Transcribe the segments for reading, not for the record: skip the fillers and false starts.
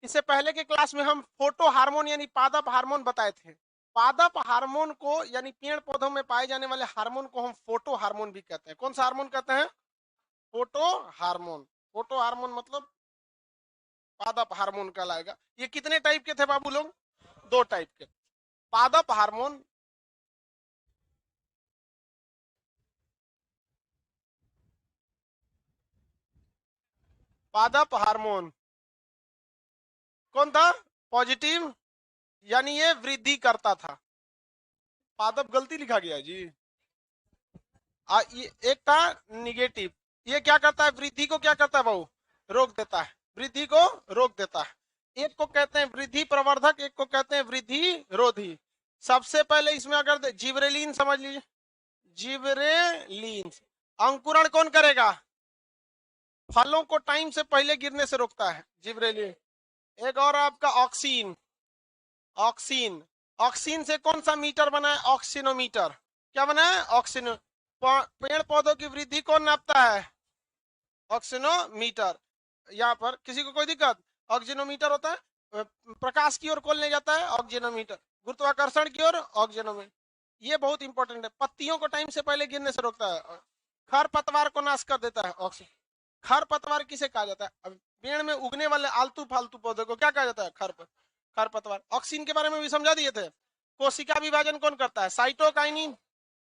इससे पहले के क्लास में हम फोटो हार्मोन यानी पादप हार्मोन बताए थे। पादप हार्मोन को यानी पेड़ पौधों में पाए जाने वाले हार्मोन को हम फोटो हार्मोन भी कहते हैं। कौन सा हार्मोन कहते हैं? Photo hormone. फोटो हार्मोन मतलब पादप हार्मोन कहलाएगा। ये कितने टाइप के थे बाबू लोग? 2 टाइप के। पादप हार्मोन पादप हार्मोन कौन था? पॉजिटिव यानी ये वृद्धि करता था। पादप गलती लिखा गया जी। ये एक था निगेटिव। ये क्या करता है? वृद्धि को क्या करता है बाबू? रोक देता है। वृद्धि को रोक देता है। एक को कहते हैं वृद्धि प्रवर्धक, एक को कहते हैं वृद्धि रोधी। सबसे पहले इसमें अगर जिबरेलिन समझ लीजिए, जिबरेलिन अंकुरण कौन करेगा? फलों को टाइम से पहले गिरने से रोकता है जिबरेलिन। एक और आपका ऑक्सीन। ऑक्सीन, ऑक्सीन से कौन सा मीटर बना है? ऑक्सीनोमीटर। क्या बना है? ऑक्सीनो। पेड़ पौधों की वृद्धि कौन नापता है? ऑक्सीनोमीटर। यहाँ पर किसी को कोई दिक्कत? ऑक्सीनोमीटर होता है। प्रकाश की ओर कौन ले जाता है? ऑक्सीनोमीटर। गुरुत्वाकर्षण की ओर ऑक्सीनोमीटर। ये बहुत इंपॉर्टेंट है। पत्तियों को टाइम से पहले गिरने से रोकता है। खरपतवार को नाश कर देता है ऑक्सीजन। खरपतवार किसे कहा जाता है? अब पेड़ में उगने वाले आलतू फालतू पौधे को क्या कहा जाता है? खरपतवार। ऑक्सीन के बारे में भी समझा दिए थे। कोशिका विभाजन कौन करता है? साइटोकाइनिन।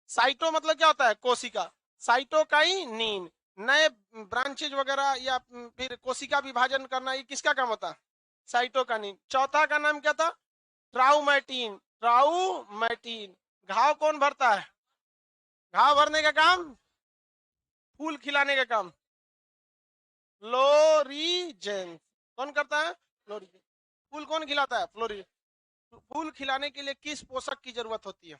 साइटो मतलब क्या होता है? कोशिका। साइटोकाइनिन नए ब्रांचेज वगैरह या फिर कोशिका विभाजन करना, ये किसका काम होता है? साइटोकाइनिन। चौथा का नाम क्या था? ट्राउमैटिन। ट्राउमैटिन। घाव कौन भरता है? घाव भरने का काम, फूल खिलाने का काम फ्लोरीजेंस कौन करता है? फ्लोरीजेंस। फूल कौन खिलाता है? फ्लोरीजेंस। फूल खिलाने के लिए किस पोषक की जरूरत होती है?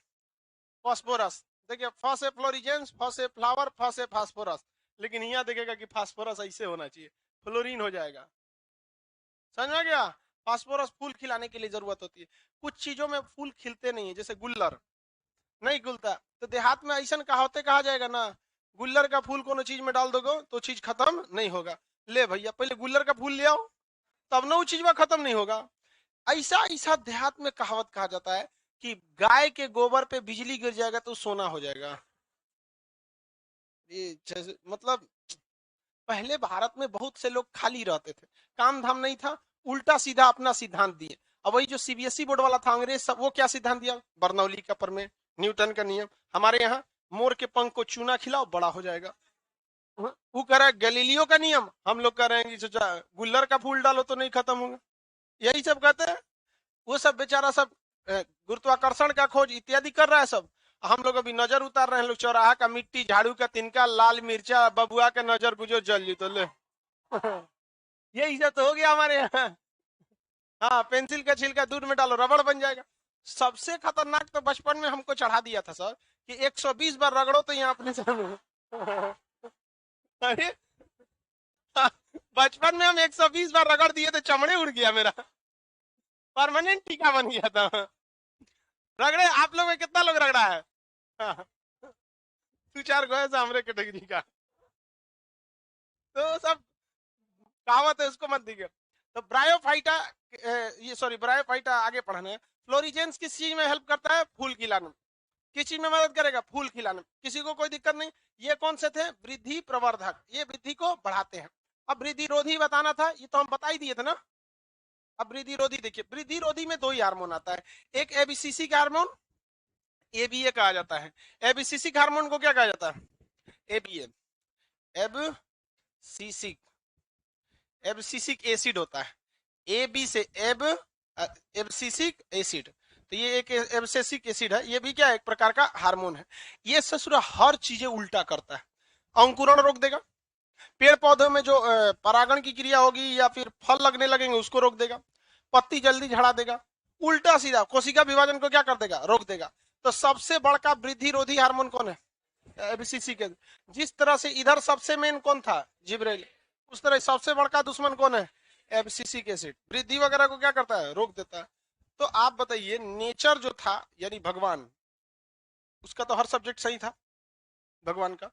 फास्फोरस। देखिए, फ से फ्लोरीजेंस, फ से फ्लावर, फ से फास्फोरस। लेकिन यहाँ देखेगा कि फास्फोरस ऐसे होना चाहिए, फ्लोरीन हो जाएगा। समझ में गया? फास्फोरस फूल खिलाने के लिए जरूरत होती है। कुछ चीजों में फूल खिलते नहीं है, जैसे गुल्लर नहीं खुलता। तो देहात में ऐसा कहा जाएगा ना, गुल्लर का फूल कोनो चीज में डाल दोगे तो चीज खत्म नहीं होगा। ले भैया, पहले गुल्लर का फूल ले आओ, तब ना वो चीज खत्म नहीं होगा। ऐसा ऐसा देहात में कहावत कहा जाता है कि गाय के गोबर पे बिजली गिर जाएगा तो सोना हो जाएगा। ये मतलब पहले भारत में बहुत से लोग खाली रहते थे, काम धाम नहीं था, उल्टा सीधा अपना सिद्धांत दिए। अब वही जो सीबीएसई बोर्ड वाला था अंग्रेज सब, वो क्या सिद्धांत दिया? बर्नौली का प्रमेय, न्यूटन का नियम। हमारे यहाँ मोर के पंख को चूना खिलाओ बड़ा हो जाएगा। वो कह रहा है गैलीलियो का नियम, हम लोग कह रहे हैं कि गुल्लर का फूल डालो तो नहीं खत्म होगा। यही सब कहते हैं। वो सब बेचारा सब गुरुत्वाकर्षण का खोज इत्यादि कर रहा है सब। हम लोग अभी नजर उतार रहे हैं, लोग चौराहा का मिट्टी, झाड़ू का तिनका, लाल मिर्चा, बबुआ का नजर बुझो जल जी तो ले। यही सब तो हो गया हमारे यहाँ। हाँ, पेंसिल का छिलका दूध में डालो रबड़ बन जाएगा। सबसे खतरनाक तो बचपन में हमको चढ़ा दिया था सर कि 120 बार रगड़ो तो यहाँ अपने सामने। अरे बचपन में हम 120 बार रगड़ दिए तो चमड़े उड़ गया मेरा, परमानेंट टीका बन गया था। रगड़े आप लोग में कितना लोग रगड़ा है? हाँ, 2-4 गो है सामने कैटेगरी का। तो सब कहावत है, उसको मत दीजिए। तो ब्रायोफाइटा, ये सॉरी ब्रायोफाइटा आगे पढ़ना है। फ्लोरीजेंस किस चीज में हेल्प करता है? फूल खिलाने में। किस चीज में मदद करेगा? फूल खिलाने में। किसी को कोई दिक्कत नहीं। ये कौन से थे? वृद्धि प्रवर्धक, ये वृद्धि को बढ़ाते हैं। अब वृद्धि रोधी बताना था, ये तो हम बता ही दिए थे ना। अब वृद्धि रोधी देखिए, वृद्धि रोधी में 2 ही हार्मोन आता है। एक एबीसीसी का हार्मोन, एबीए कहा जाता है। एबीसीसी हार्मोन को क्या कहा जाता है? एबीए, एबसीसिक, एबसिसिक एसिड होता है। ए बी से एबसिसिक एसिड। तो ये एक एब्सेसिक एसिड है, ये भी क्या है? एक प्रकार का हार्मोन है। ये ससुरा हर चीजें उल्टा करता है। अंकुरण रोक देगा, पेड़ पौधों में जो परागण की क्रिया होगी या फिर फल लगने लगेंगे उसको रोक देगा, पत्ती जल्दी झड़ा देगा, उल्टा सीधा कोशिका विभाजन को क्या कर देगा? रोक देगा। तो सबसे बड़का वृद्धि रोधी हार्मोन कौन है? एबीसीसी के। जिस तरह से इधर सबसे मेन कौन था? जिब्रेल। उस तरह सबसे बड़का दुश्मन कौन है? एबीसीसी एसिड। वृद्धि वगैरह को क्या करता है? रोक देता है। तो आप बताइए, नेचर जो था यानी भगवान, उसका तो हर सब्जेक्ट सही था भगवान का,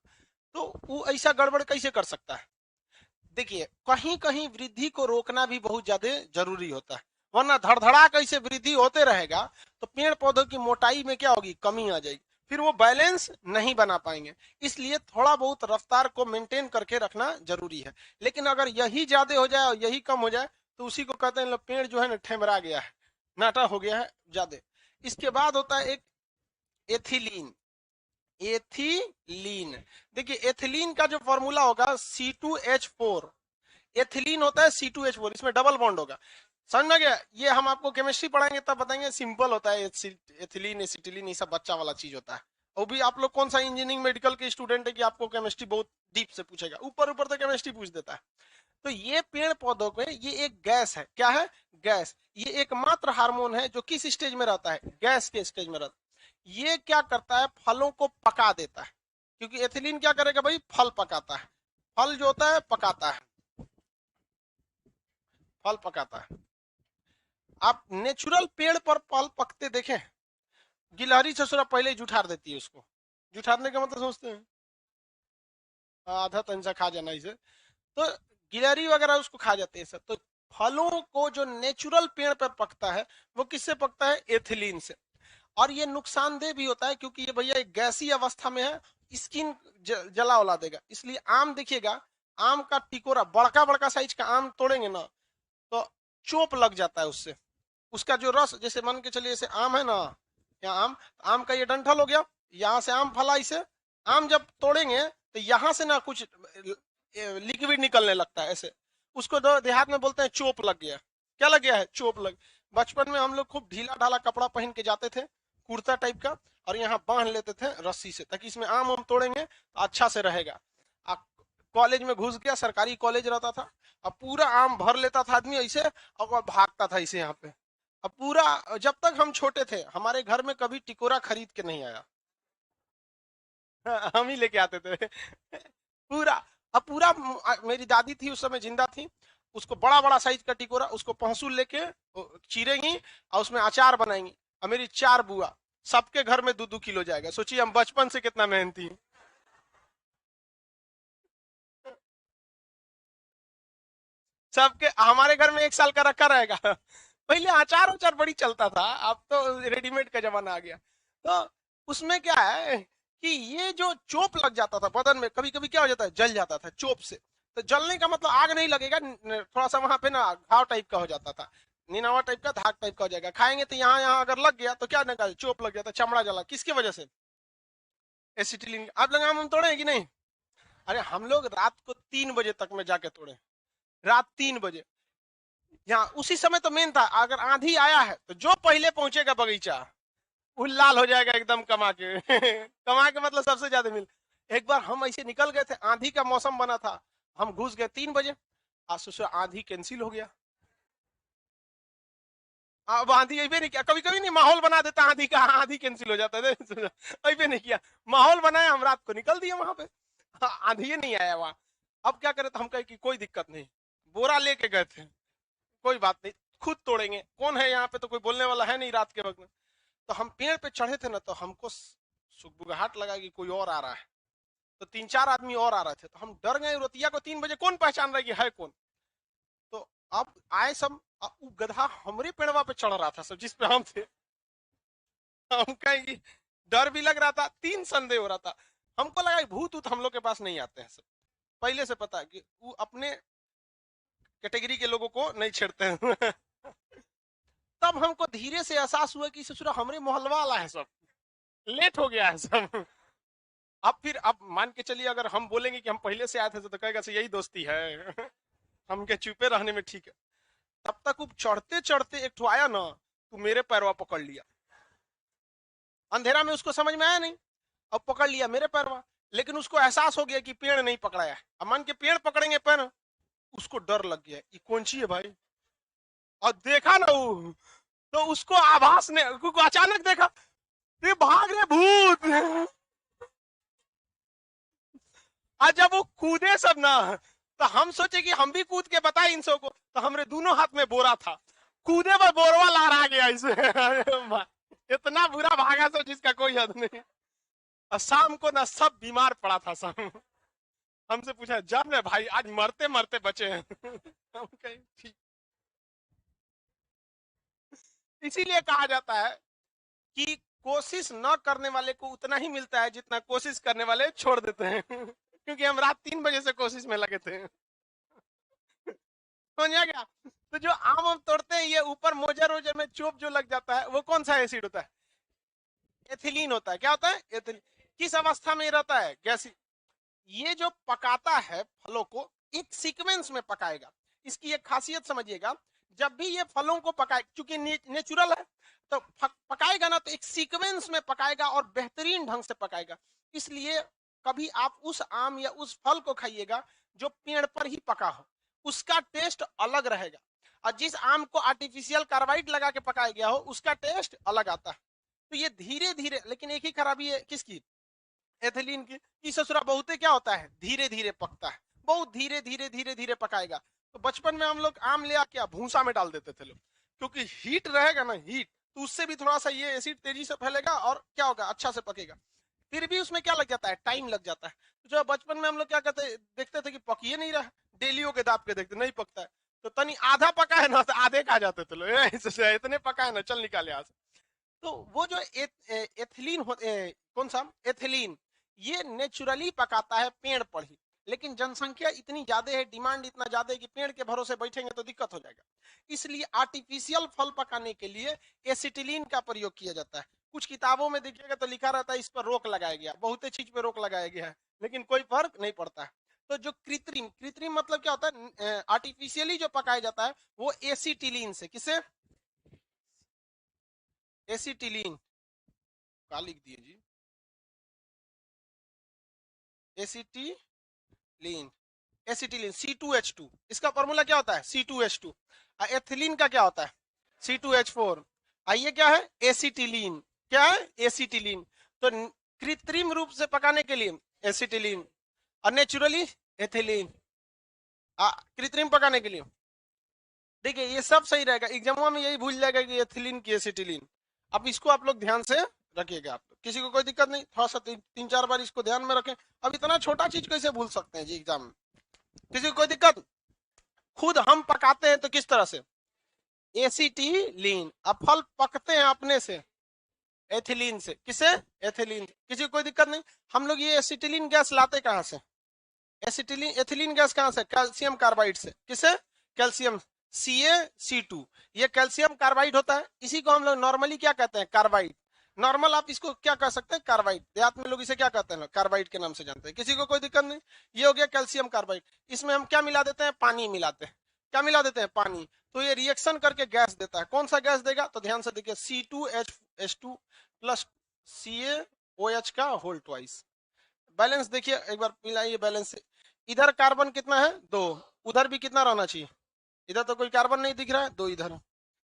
तो वो ऐसा गड़बड़ कैसे कर सकता है? देखिए कहीं कहीं वृद्धि को रोकना भी बहुत ज्यादा जरूरी होता है, वरना धड़धड़ा कैसे वृद्धि होते रहेगा तो पेड़ पौधों की मोटाई में क्या होगी, कमी आ जाएगी, फिर वो बैलेंस नहीं बना पाएंगे। इसलिए थोड़ा बहुत रफ्तार को मेंटेन करके रखना जरूरी है। लेकिन अगर यही ज्यादा हो जाए और यही कम हो जाए तो उसी को कहते हैं पेड़ जो है ना ठेमरा गया है, नाटा हो गया है ज्यादा। इसके बाद होता है एक एथिलीन। एथिलीन, देखिए एथिलीन का जो फॉर्मूला होगा C2H4। एथिलीन होता है C2H4, इसमें डबल बॉन्ड होगा। समझ में गया? ये हम आपको केमिस्ट्री पढ़ाएंगे तब बताएंगे, सिंपल होता है एथिलीन एसिटिलीन, ये सब बच्चा वाला चीज होता है। और भी आप लोग कौन सा इंजीनियरिंग मेडिकल के स्टूडेंट है कि आपको केमिस्ट्री बहुत डीप से पूछेगा, ऊपर ऊपर तो केमिस्ट्री पूछ देता है। तो ये पेड़ पौधों के ये एक गैस है, क्या है, गैस। ये एकमात्र हार्मोन है जो किस स्टेज में रहता है, गैस के स्टेज में रहता है। ये क्या करता है, फलों को पका देता है, क्योंकि एथिलीन क्या करेगा भाई, फल पकाता है। फल जो होता है पकाता है, फल पकाता है। आप नेचुरल पेड़ पर फल पकते देखें, गिलहरी ससुरा पहले ही जुठार देती है उसको। जुठारने का मतलब सोचते हैं आधा तंजा खा जाना इसे, तो गिलहरी वगैरह उसको खा जाते हैं सब। तो फलों को जो नेचुरल पेड़ पर पकता है वो किससे पकता है, एथिलीन से। और ये नुकसानदेह भी होता है क्योंकि ये भैया एक गैसी अवस्था में है, स्किन जला उला देगा। इसलिए आम देखिएगा, आम का टिकोरा, बड़का बड़का साइज का आम तोड़ेंगे ना तो चोप लग जाता है उससे। उसका जो रस, जैसे मान के चलिए जैसे आम है ना, या आम, आम का ये डंठल हो गया, यहाँ से आम फला, इसे आम जब तोड़ेंगे तो यहाँ से ना कुछ लिक्विड निकलने लगता है ऐसे, उसको देहात में बोलते हैं चोप लग गया। क्या लग गया है, चोप लग। बचपन में हम लोग खूब ढीला ढाला कपड़ा पहन के जाते थे, कुर्ता टाइप का, और यहाँ बांध लेते थे रस्सी से, ताकि इसमें आम तोड़ेंगे तो अच्छा से रहेगा। कॉलेज में घुस गया, सरकारी कॉलेज रहता था, अब पूरा आम भर लेता था आदमी ऐसे, और भागता था इसे यहाँ पे। अब पूरा, जब तक हम छोटे थे हमारे घर में कभी टिकोरा खरीद के नहीं आया। हम ही लेके आते थे पूरा। अब पूरा, मेरी दादी थी उस समय जिंदा थी, उसको बड़ा बड़ा साइज का टिकोरा, उसको पहसुल लेके चीरेंगी और उसमें अचार बनाएंगी। और मेरी 4 बुआ, सबके घर में 2-2 किलो जाएगा। सोचिए हम बचपन से कितना मेहनती। सबके हमारे घर में 1 साल का रखा रहेगा पहले अचार उचार बड़ी चलता था, अब तो रेडीमेड का जमाना आ गया। तो उसमें क्या है कि ये जो चोप लग जाता था बदन में, कभी कभी क्या हो जाता है, जल जाता था चोप से। तो जलने का मतलब आग नहीं लगेगा, थोड़ा सा वहां पे ना घाव टाइप का हो जाता था, निनावा टाइप का, धाग टाइप का हो जाएगा। खाएंगे तो यहाँ यहाँ अगर लग गया तो क्या निकाल, चोप लग जाता, चमड़ा जला, किसकी वजह से, एसिटिलीन। आप लोग आम तोड़े कि नहीं? अरे हम लोग रात को 3 बजे तक में जाके तोड़े, रात 3 बजे। यहाँ उसी समय तो मेन था, अगर आंधी आया है तो जो पहले पहुंचेगा बगीचा वो लाल हो जाएगा एकदम कमा के कमा के मतलब सबसे ज्यादा मिल। एक बार हम ऐसे निकल गए थे, आंधी का मौसम बना था, हम घुस गए 3 बजे, आज सोचो आंधी कैंसिल हो गया। अब आंधी अबे नहीं किया, कभी कभी नहीं माहौल बना देता आंधी का, आंधी कैंसिल हो जाता है अबे नहीं किया, माहौल बनाया, हम रात को निकल दिए वहां पे, आंधी नहीं आया वहां। अब क्या करे, तो हम कहे कि कोई दिक्कत नहीं, बोरा लेके गए थे, कोई बात नहीं, खुद तोड़ेंगे, कौन है यहाँ पे, तो कोई बोलने वाला है नहीं रात के वक्त में। तो हम पेड़ पे चढ़े थे ना, तो हमको सुगबुगाहट लगा कि कोई और आ रहा है। तो 3-4 आदमी और आ रहे थे, तो हम डर गए, रोतिया को 3 बजे कौन पहचान रहा है कि है कौन। तो अब आए सब, वो गधा हमरे पेड़वा पे चढ़ रहा था सब, जिस पे हम थे। हम कहेंगे, डर भी लग रहा था, 3 संदेह हो रहा था। हमको लगा भूत उत हम लोग के पास नहीं आते हैं सब, पहले से पता है कि वो अपने कैटेगरी के लोगों को नहीं छेड़ते हैं तब हमको धीरे से एहसास हुआ कि ससुरा हमरे मोहल्ला वाला है सब, लेट हो गया है सब अब फिर, अब मान के चलिए अगर हम बोलेंगे कि हम पहले से आए थे तो कहेगा से यही दोस्ती है हम के चुपे रहने में ठीक है। तब तक वो चढ़ते चढ़ते एक ठो आया ना, तो मेरे पैरवा पकड़ लिया। अंधेरा में उसको समझ में आया नहीं, अब पकड़ लिया मेरे पैरवा। लेकिन उसको एहसास हो गया कि पेड़ नहीं पकड़ाया, अब मान के पेड़ पकड़ेंगे पैर, उसको डर लग गया, ये कौन सी है भाई। और देखा ना वो, तो उसको आभास ने, अचानक देखा, ये भाग रहे भूत आज जब वो कूदे सब ना, तो हम सोचे कि हम भी कूद के बताए इन सबको, तो हमरे दोनों हाथ में बोरा था, कूदे में बोरवा लहरा गया इसे इतना बुरा भागा सब जिसका कोई हद नहीं। और शाम को ना सब बीमार पड़ा था सब हमसे पूछा जब ना भाई आज मरते मरते बचे हैं। हम कहे ठीक। इसीलिए कहा जाता है कि कोशिश न करने वाले को उतना ही मिलता है जितना कोशिश करने वाले छोड़ देते हैं। क्योंकि हम रात 3 बजे से कोशिश में लगे थे। समझ आ गया। तो जो आम हम तोड़ते हैं ये ऊपर मोजर वोजर में चोप जो लग जाता है वो कौन सा एसिड होता है? एथिलीन होता है। क्या होता है? एथिलीन। किस अवस्था में रहता है? गैस। ये जो पकाता है फलों को एक सीक्वेंस में पकाएगा। इसकी एक खासियत समझिएगा, जब भी ये फलों को पकाए, क्योंकि नेचुरल है तो पकाएगा ना, तो एक सीक्वेंस में पकाएगा और बेहतरीन ढंग से पकाएगा। इसलिए कभी आप उस आम या उस फल को खाइएगा जो पेड़ पर ही पका हो, उसका टेस्ट अलग रहेगा। और जिस आम को आर्टिफिशियल कार्बाइड लगा के पकाया गया हो उसका टेस्ट अलग आता है। तो ये धीरे धीरे, लेकिन एक ही खराबी है किसकी? एथिलीन की ससुरा बहुते क्या होता है, धीरे धीरे पकता है। बहुत धीरे धीरे धीरे धीरे पकाएगा। तो बचपन में हम लोग आम ले आके भूसा में डाल देते थे लोग, क्योंकि हीट रहेगा ना, हीट, तो उससे भी थोड़ा सा ये एसिड तेजी से फैलेगा और क्या होगा, अच्छा से पकेगा। फिर भी उसमें क्या लग जाता है, टाइम लग जाता है। तो जो बचपन में हम लोग क्या कहते देखते थे कि पकिए नहीं रहा, डेलियों के दाब के देखते नहीं पकता है, तो तनी आधा पका है ना, तो आधे खा जाते थे लोग, इतने पका है ना, चल निकाले आज। तो वो जो एथिलीन कौन सा एथिलीन, ये नेचुरली पकाता है पेड़ पर ही। लेकिन जनसंख्या इतनी ज्यादा है, डिमांड इतना ज्यादा है कि पेड़ के भरोसे बैठेंगे तो दिक्कत हो जाएगा। इसलिए आर्टिफिशियल फल पकाने के लिए एसिटिलीन का प्रयोग किया जाता है। कुछ किताबों में देखिएगा तो लिखा रहता है इस पर रोक लगाया गया, बहुत चीज पे रोक लगाया गया है, लेकिन कोई फर्क नहीं पड़ता है। तो जो कृत्रिम, कृत्रिम मतलब क्या होता है, आर्टिफिशियली जो पकाया जाता है वो एसिटिलीन से। किसे? एसिटिलीन का लिख दिए जी, एसिटिलीन। एसिटिलीन C2H2, इसका फॉर्मूला क्या होता है? C2H2। एथिलीन का क्या होता है? C2H4। ये क्या है? एसिटिलीन। क्या है? एसिटिलीन। तो कृत्रिम रूप से पकाने के लिए एसिटिलीन और नेचुरली एथिलीन। कृत्रिम पकाने के लिए देखिए ये सब सही रहेगा, एग्जाम में यही भूल जाएगा कि एथिलीन की एसिटिलीन। अब इसको आप लोग ध्यान से रखिएगा, आप किसी को कोई दिक्कत नहीं, थोड़ा सा 3-4 बार इसको ध्यान में रखें। अब इतना छोटा चीज कैसे भूल सकते हैं जी एग्जाम में? किसी को कोई दिक्कत? खुद हम पकाते हैं तो किस तरह से? एसिटिलीन। अब फल पकते हैं अपने से एथिलीन से। किसे? एथिलीन। किसी को कोई दिक्कत नहीं। हम लोग ये एसिटिलीन गैस लाते कहां से? एसिटिलीन एथिलीन गैस कहां से? कैल्शियम कार्बाइड से। किसे? Calcium CaC2। ये कैल्शियम कार्बाइड होता है, इसी को हम लोग नॉर्मली क्या कहते हैं? कार्बाइड। नॉर्मल आप इसको क्या कह सकते हैं? कार्बाइड। देहात में लोग इसे क्या कहते हैं? कार्बाइड के नाम से जानते हैं। किसी को कोई दिक्कत नहीं। ये हो गया कैल्शियम कार्बाइड। इसमें हम क्या मिला देते हैं? पानी मिलाते हैं। क्या मिला देते हैं? पानी। तो ये रिएक्शन करके गैस देता है। कौन सा गैस देगा? तो ध्यान से देखिए, C2H2 प्लस CaOH का होल ट्वाइस। बैलेंस देखिए एक बार मिलाइए बैलेंस से। इधर कार्बन कितना है? 2। उधर भी कितना रहना चाहिए? इधर तो कोई कार्बन नहीं दिख रहा है, 2 इधर।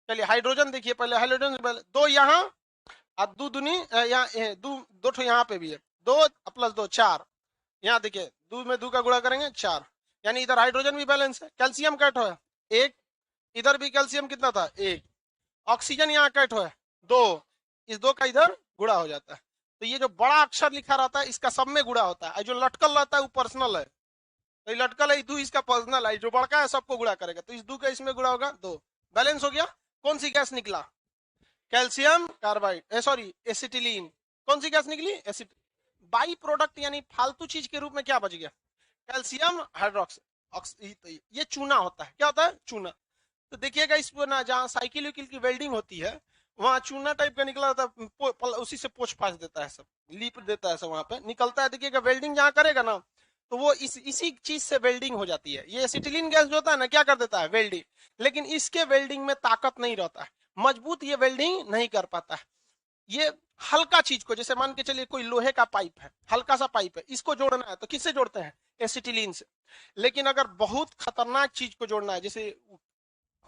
चलिए हाइड्रोजन देखिए पहले, हाइड्रोजन 2 यहाँ और 2 दूनी यहाँ, 2 ठो यहाँ पे भी है, 2 प्लस 2 4। यहाँ देखिए 2 में 2 का गुणा करेंगे 4, यानी इधर हाइड्रोजन भी बैलेंस है। कैल्शियम कैट है 1, इधर भी कैल्शियम कितना था? 1। ऑक्सीजन यहाँ कैट है 2, इस 2 का इधर गुणा हो जाता है। तो ये जो बड़ा अक्षर लिखा रहता है इसका सब में गुणा होता है, जो लटकल रहता है वो पर्सनल है। तो ये लटकल है 2, इसका पर्सनल है, जो बड़का है सबको गुणा करेगा, तो इस 2 का इसमें गुणा होगा 2। बैलेंस हो गया। कौन सी गैस निकला? Calcium carbide, sorry acetylene. कौन सी गैस निकली? एसिड। बाई प्रोडक्ट यानी फालतू चीज के रूप में क्या बच गया? Calcium hydroxide. ये चूना होता है। क्या होता है? चूना। तो देखिएगा इस पर ना, जहाँ साइकिल विकिल की वेल्डिंग होती है वहां चूना टाइप का निकला होता है, उसी से पोछ पाछ देता है, सब लीप देता है, सब वहां पे निकलता है। देखिएगा वेल्डिंग जहाँ करेगा ना तो वो इसी चीज से वेल्डिंग हो जाती है। ये एसिटिलीन गैस जो होता है ना, क्या कर देता है? वेल्डिंग। लेकिन इसके वेल्डिंग में ताकत नहीं रहता है, मजबूत ये वेल्डिंग नहीं कर पाता है। ये हल्का चीज को, जैसे मान के चलिए कोई लोहे का पाइप है, हल्का सा पाइप है, इसको जोड़ना है तो किससे जोड़ते हैं? एसिटिलीन से। लेकिन अगर बहुत खतरनाक चीज को जोड़ना है, जैसे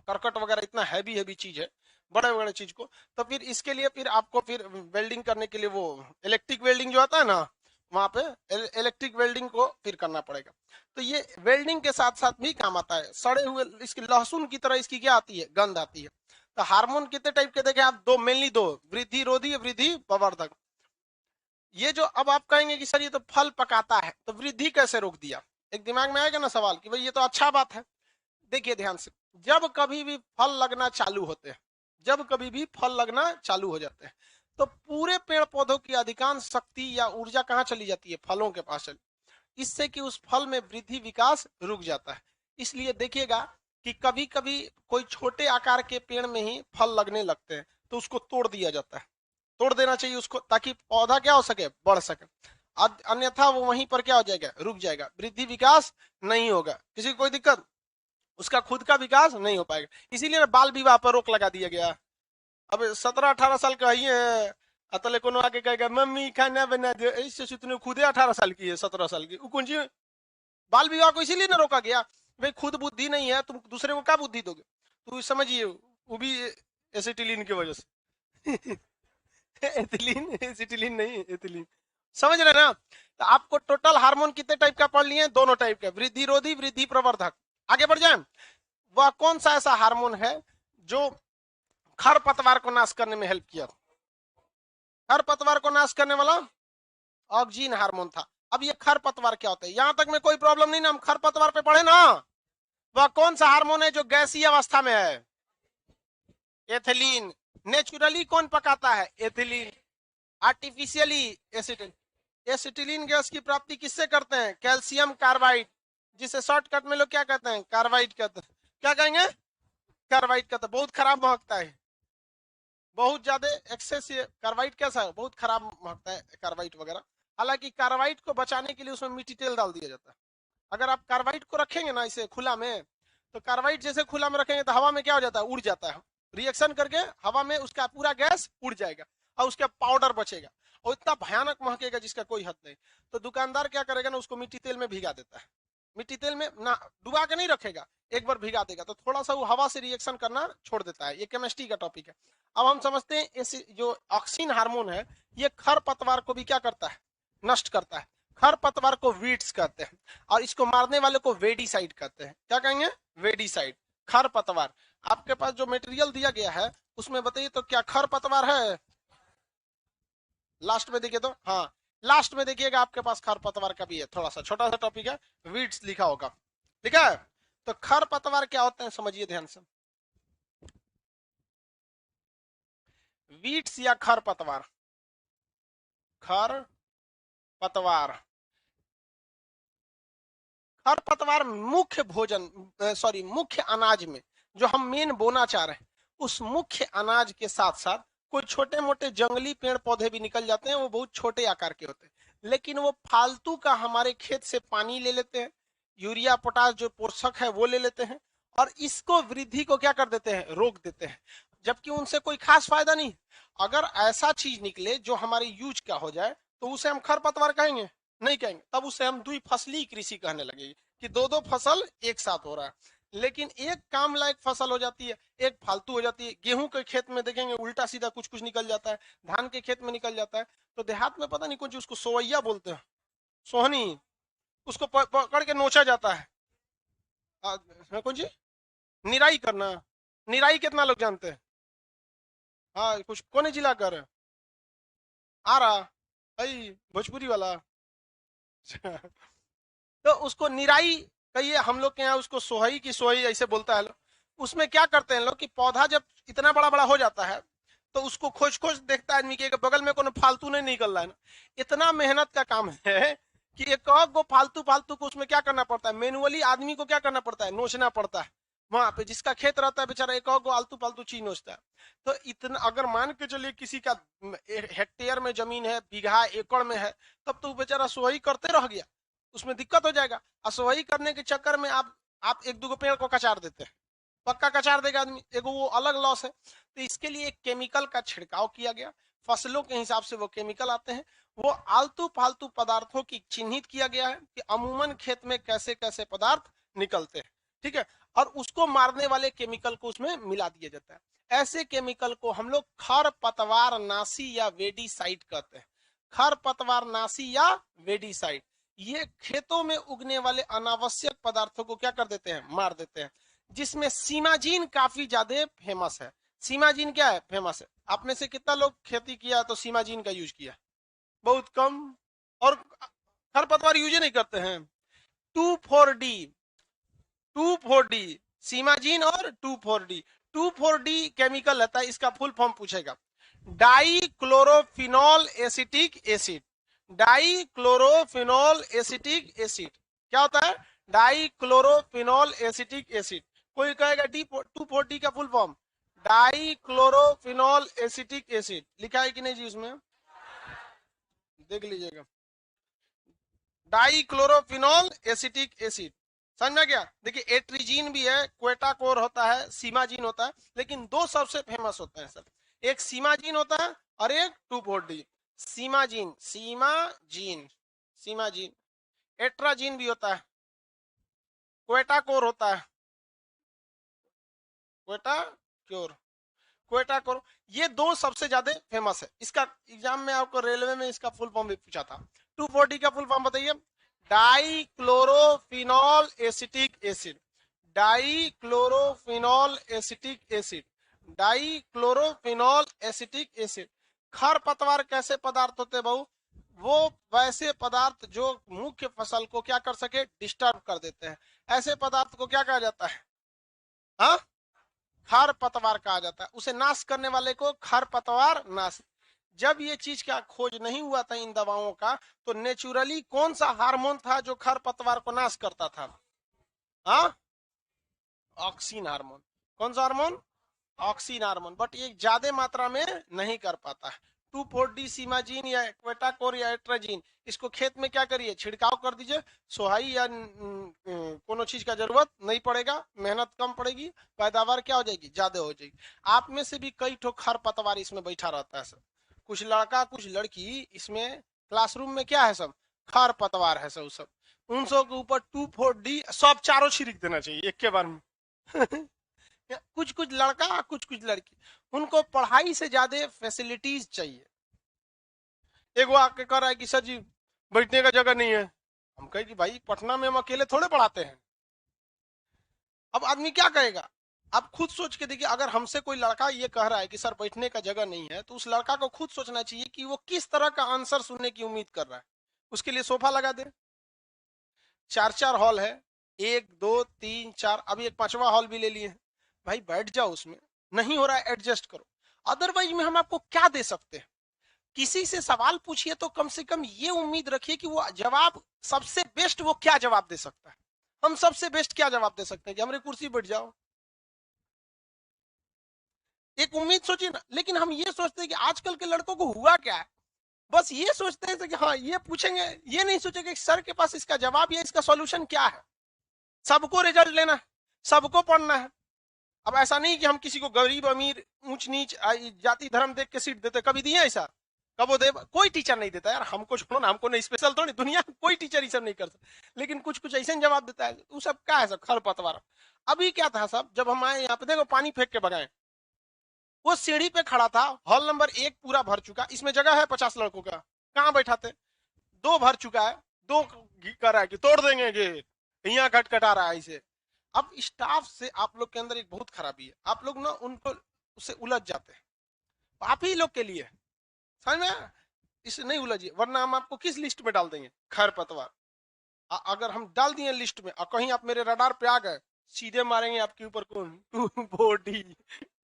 करकट वगैरह, इतना हैवी हैवी चीज है, बड़े बड़े चीज को, तो फिर इसके लिए फिर आपको फिर वेल्डिंग करने के लिए वो इलेक्ट्रिक वेल्डिंग जो आता है ना, वहां पे इलेक्ट्रिक वेल्डिंग को फिर करना पड़ेगा। तो ये वेल्डिंग के साथ साथ भी काम आता है। सड़े हुए इसकी लहसुन की तरह इसकी क्या आती है? गंध आती है। तो हार्मोन कितने टाइप के देखे आप? 2, मेनली 2, वृद्धि रोधी, वृद्धि प्रवर्धक। ये जो अब आप कहेंगे कि सर ये तो फल पकाता है तो वृद्धि कैसे रोक दिया? एक दिमाग में आएगा ना सवाल कि भाई ये तो अच्छा बात है। देखिए ध्यान से, जब कभी भी फल लगना चालू होते हैं, जब कभी भी फल लगना चालू हो जाते हैं, तो पूरे पेड़ पौधों की अधिकांश शक्ति या ऊर्जा कहाँ चली जाती है? फलों के पास चली। इससे कि उस फल में वृद्धि विकास रुक जाता है। इसलिए देखिएगा कि कभी कभी कोई छोटे आकार के पेड़ में ही फल लगने लगते हैं, तो उसको तोड़ दिया जाता है, तोड़ देना चाहिए उसको, ताकि पौधा क्या हो सके? बढ़ सके। अन्यथा वो वहीं पर क्या हो जाएगा? रुक जाएगा, वृद्धि विकास नहीं होगा। किसी को कोई दिक्कत? उसका खुद का विकास नहीं हो पाएगा। इसीलिए बाल विवाह पर रोक लगा दिया गया। अब 17-18 साल का ही है, अतले कोनो आके कहेगा मम्मी खाना बना दो, ऐसे तूने खुदे 18 साल की है, 17 साल की, कौन सी बाल विवाह को इसीलिए ना रोका गया, भाई खुद बुद्धि नहीं है, तुम दूसरे को क्या बुद्धि दोगे? तो समझिए वो भी एसिटिलीन की वजह से एथिलीन, एसिटिलीन नहीं, एथिलीन। समझ रहे ना? तो आपको टोटल हार्मोन कितने टाइप का पढ़ लिए? दोनों टाइप का, वृद्धि रोधी, वृद्धि प्रवर्धक। आगे बढ़ जाए। वह कौन सा ऐसा हार्मोन है जो खरपतवार को नाश करने में हेल्प किया? खरपतवार को नाश करने वाला ऑक्सीन हार्मोन था। अब ये खरपतवार क्या होता है? यहां तक में कोई प्रॉब्लम नहीं ना, हम खरपतवार पे पढ़े ना। वह कौन सा हार्मोन है जो गैसीय अवस्था में है? एथिलीन। नेचुरली कौन पकाता है? Ethylene. Artificially acetylene. Acetylene gas की प्राप्ति किससे करते हैं? कैल्शियम कार्बाइड, जिसे शॉर्टकट में लोग क्या कहते हैं? कार्बाइड कहते हैं। क्या कहेंगे? कार्बाइड कहते हैं। बहुत खराब महकता है, बहुत ज्यादा एक्सेस। कार्बाइड कैसा है? बहुत खराब महकता है कार्बाइड वगैरह। हालांकि कार्बाइड को बचाने के लिए उसमें मिट्टी तेल डाल दिया जाता है। अगर आप कार्बाइड को रखेंगे ना इसे खुला में, तो कार्बाइड जैसे खुला में रखेंगे तो हवा में क्या हो जाता है? उड़ जाता है। रिएक्शन करके हवा में उसका पूरा गैस उड़ जाएगा और उसका पाउडर बचेगा, और इतना भयानक महकेगा जिसका कोई हद नहीं। तो दुकानदार क्या करेगा ना, उसको मिट्टी तेल में भिगा देता है। मिट्टी तेल में ना डुबा के नहीं रखेगा, एक बार भिगा देगा तो थोड़ा सा वो हवा से रिएक्शन करना छोड़ देता है। ये केमिस्ट्री का टॉपिक है। अब हम समझते हैं इस जो ऑक्सीन हार्मोन है, ये खरपतवार को भी क्या करता है? नष्ट करता है। खरपतवार को वीड्स कहते हैं, और इसको मारने वाले को वेडीसाइड कहते हैं। क्या कहेंगे? वेडीसाइड। खरपतवार। आपके पास जो मटेरियल दिया गया है उसमें बताइए तो क्या खरपतवार है? लास्ट में देखिए तो, हाँ लास्ट में देखिएगा आपके पास खरपतवार का भी है। थोड़ा सा छोटा सा टॉपिक है, वीड्स लिखा होगा, ठीक है? तो खरपतवार क्या होते हैं समझिए ध्यान से। वीड्स या खरपतवार, खरपतवार, खरपतवार मुख्य भोजन, सॉरी मुख्य अनाज में जो हम मेन बोना चाह रहे हैं, उस मुख्य अनाज के साथ साथ कोई छोटे मोटे जंगली पेड़ पौधे भी निकल जाते हैं, वो बहुत छोटे आकार के होते हैं, लेकिन वो फालतू का हमारे खेत से पानी ले लेते हैं, यूरिया पोटास जो पोषक है वो ले लेते हैं, और इसको वृद्धि को क्या कर देते हैं? रोक देते हैं, जबकि उनसे कोई खास फायदा नहीं। अगर ऐसा चीज निकले जो हमारे यूज का हो जाए तो उसे हम खरपतवार कहेंगे? नहीं कहेंगे। तब उसे हम द्विफसली कृषि कहने लगेगी कि दो दो फसल एक साथ हो रहा है। लेकिन एक काम लायक फसल हो जाती है, एक फालतू हो जाती है। गेहूं के खेत में देखेंगे उल्टा सीधा कुछ कुछ निकल जाता है, धान के खेत में निकल जाता है। तो देहात में पता नहीं कुछ उसको सोवैया बोलते हैं, सोहनी, उसको पकड़ के नोचा जाता है। कौन जी? निराई करना। निराई कितना लोग जानते हैं? हाँ कुछ कौन जिला कर आ रहा भाई, भोजपुरी वाला तो उसको निराई कहिए, हम लोग के यहाँ उसको सोहई की सोहई ऐसे बोलता है लोग। उसमें क्या करते हैं लोग कि पौधा जब इतना बड़ा बड़ा हो जाता है तो उसको खोज खोज देखता है आदमी के बगल में कोनो फालतू नहीं निकल रहा है ना। इतना मेहनत का काम है कि एक गो फालतू फालतू को उसमें क्या करना पड़ता है? मैनुअली आदमी को क्या करना पड़ता है? नोचना पड़ता है। वहां पे जिसका खेत रहता है बेचारा एक गो आलतू फालतू चीज नोचता है। तो इतना अगर मान के चलिए किसी का हेक्टेयर में जमीन है, बीघा एकड़ में है, तब तो बेचारा सोहई करते रह गया, उसमें दिक्कत हो जाएगा। असोहई करने के चक्कर में आप एक दो पेड़ को कचार देते हैं, पक्का कचार देगा आदमी, एगो वो अलग लॉस है। तो इसके लिए एक केमिकल का छिड़काव किया गया, फसलों के हिसाब से वो केमिकल आते हैं। वो आलतू फालतू पदार्थों की चिन्हित किया गया है कि अमूमन खेत में कैसे कैसे पदार्थ निकलते हैं, ठीक है? और उसको मारने वाले केमिकल को उसमें मिला दिया जाता है। ऐसे केमिकल को हम लोग खरपतवार नाशी या वेडीसाइड कहते हैं। खरपतवार नाशी या वेडीसाइड, ये खेतों में उगने वाले अनावश्यक पदार्थों को क्या कर देते हैं? मार देते हैं। जिसमें सीमाजीन काफी ज्यादा फेमस है। सीमाजीन क्या है? फेमस है। आप में से कितना लोग खेती किया तो सीमाजीन का यूज किया? बहुत कम। और खरपतवार यूज ही नहीं करते हैं। 2,4-D, 2,4-D सीमाजीन और 2,4-D। 2,4-D केमिकल रहता है, इसका फुल फॉर्म पूछेगा। डाइक्लोरोफिनॉल acetic acid, dichlorophenol acetic acid क्या होता है? डाइक्लोरोफिनॉल एसिटिक एसिड। कोई कहेगा 2,4-D का फुल फॉर्म डाइक्लोरोफिनॉल एसिटिक एसिड, लिखा है कि नहीं जी उसमें? देख लीजिएगा, डाइक्लोरोफिनॉल एसिटिक एसिड। समझ में गया? देखिए एट्रीजीन भी है, क्वेटाकोर होता है, सीमाजीन होता है, लेकिन दो सबसे फेमस होते हैं सर, एक सीमाजीन होता है और एक 2,4-D। सीमाजीन, सीमाजीन, सीमाजीन। एट्राजीन भी होता है, क्वेटाकोर होता है, क्वेटाकोर, क्वेटाकोर। ये दो सबसे ज्यादा फेमस है। इसका एग्जाम में आपको रेलवे में इसका फुल फॉर्म भी पूछा था। 2,4-D का फुल फॉर्म बताइए। Dichlorophenol acetic acid, dichlorophenol acetic acid, dichlorophenol acetic acid. खरपतवार कैसे पदार्थ होते बहु? वो वैसे पदार्थ जो मुख्य फसल को क्या कर सके? डिस्टर्ब कर देते हैं। ऐसे पदार्थ को क्या कहा जाता है? हाँ, खरपतवार कहा जाता है। उसे नाश करने वाले को खरपतवार नाश। जब ये चीज का खोज नहीं हुआ था इन दवाओं का, तो नेचुरली कौन सा हार्मोन था जो खरपतवार को नाश करता था? हाँ, ऑक्सीन हार्मोन। कौन सा हार्मोन? Oxygen hormone. बट ये ज्यादा मात्रा में नहीं कर पाता है। 2,4-D सीमाजीन या क्वेटाकोर या एट्राजीन, इसको खेत में क्या करिए? छिड़काव कर दीजिए। सोहाई या कोनो चीज का जरूरत नहीं पड़ेगा, मेहनत कम पड़ेगी, पैदावार क्या हो जाएगी? ज्यादा हो जाएगी। आप में से भी कई ठो खरपतवार इसमें बैठा रहता है सर, कुछ लड़का कुछ लड़की इसमें क्लासरूम में क्या है? सब खरपतवार है सब। उन सब के ऊपर 2,4-D सब चारों छिड़क देना चाहिए एक के बार में। कुछ कुछ लड़का कुछ कुछ लड़की, उनको पढ़ाई से ज्यादा फैसिलिटीज चाहिए। एक वो आके कह रहा है कि सर जी बैठने का जगह नहीं है। हम कहे कि भाई पटना में हम अकेले थोड़े पढ़ाते हैं। अब आदमी क्या कहेगा? आप खुद सोच के देखिए, अगर हमसे कोई लड़का ये कह रहा है कि सर बैठने का जगह नहीं है, तो उस लड़का को खुद सोचना चाहिए कि वो किस तरह का आंसर सुनने की उम्मीद कर रहा है। उसके लिए सोफा लगा दे। 4-4 हॉल है, 1 2 3 4, अभी एक 5वां हॉल भी ले लिए। भाई बैठ जाओ उसमें, नहीं हो रहा है एडजस्ट करो। अदरवाइज में हम आपको क्या दे सकते हैं? किसी से सवाल पूछिए तो कम से कम ये उम्मीद रखिए कि वो जवाब सबसे बेस्ट वो क्या जवाब दे सकता है। हम सबसे बेस्ट क्या जवाब दे सकते हैं? कि हमारी कुर्सी बैठ जाओ। एक उम्मीद सोचिए ना। लेकिन हम ये सोचते हैं कि आजकल के लड़कों को हुआ क्या है, बस ये सोचते हैं कि हाँ ये पूछेंगे, ये नहीं सोचेंगे कि सर के पास इसका जवाब या इसका सॉल्यूशन क्या है। सबको रिजल्ट लेना है, सबको पढ़ना है। अब ऐसा नहीं कि हम किसी को गरीब अमीर ऊंच नीच जाति धर्म देख के सीट देते। कभी दिए ऐसा? कब वो दे? कोई टीचर नहीं देता यार। हमको छोड़ो ना, हमको नहीं स्पेशल थोड़ी, दुनिया कोई टीचर ये सब नहीं कर सकता। लेकिन कुछ कुछ ऐसे जवाब देता है, वो सब क्या है? सब खरपतवार। अभी क्या था सब, जब हम आए यहाँ पे देखो पानी फेंक के भगाए, वो सीढ़ी पे खड़ा था। हॉल नंबर 1 पूरा भर चुका, इसमें जगह है 50 लड़कों का, कहाँ बैठाते? 2 भर चुका है, 2 कर रहा है कि तोड़ देंगे गेट, यहाँ खटखटा रहा है इसे। अब स्टाफ से आप लोग के अंदर एक बहुत खराबी है, आप लोग ना उनको उससे उलझ जाते हैं। आप ही लोग के लिए, समझ में? इससे नहीं उलझिए, वरना हम आपको किस लिस्ट में डाल देंगे? खरपतवार। अगर हम डाल दिए लिस्ट में और कहीं आप मेरे रडार पे आ गए, सीधे मारेंगे आपके ऊपर कौन? 2,4-D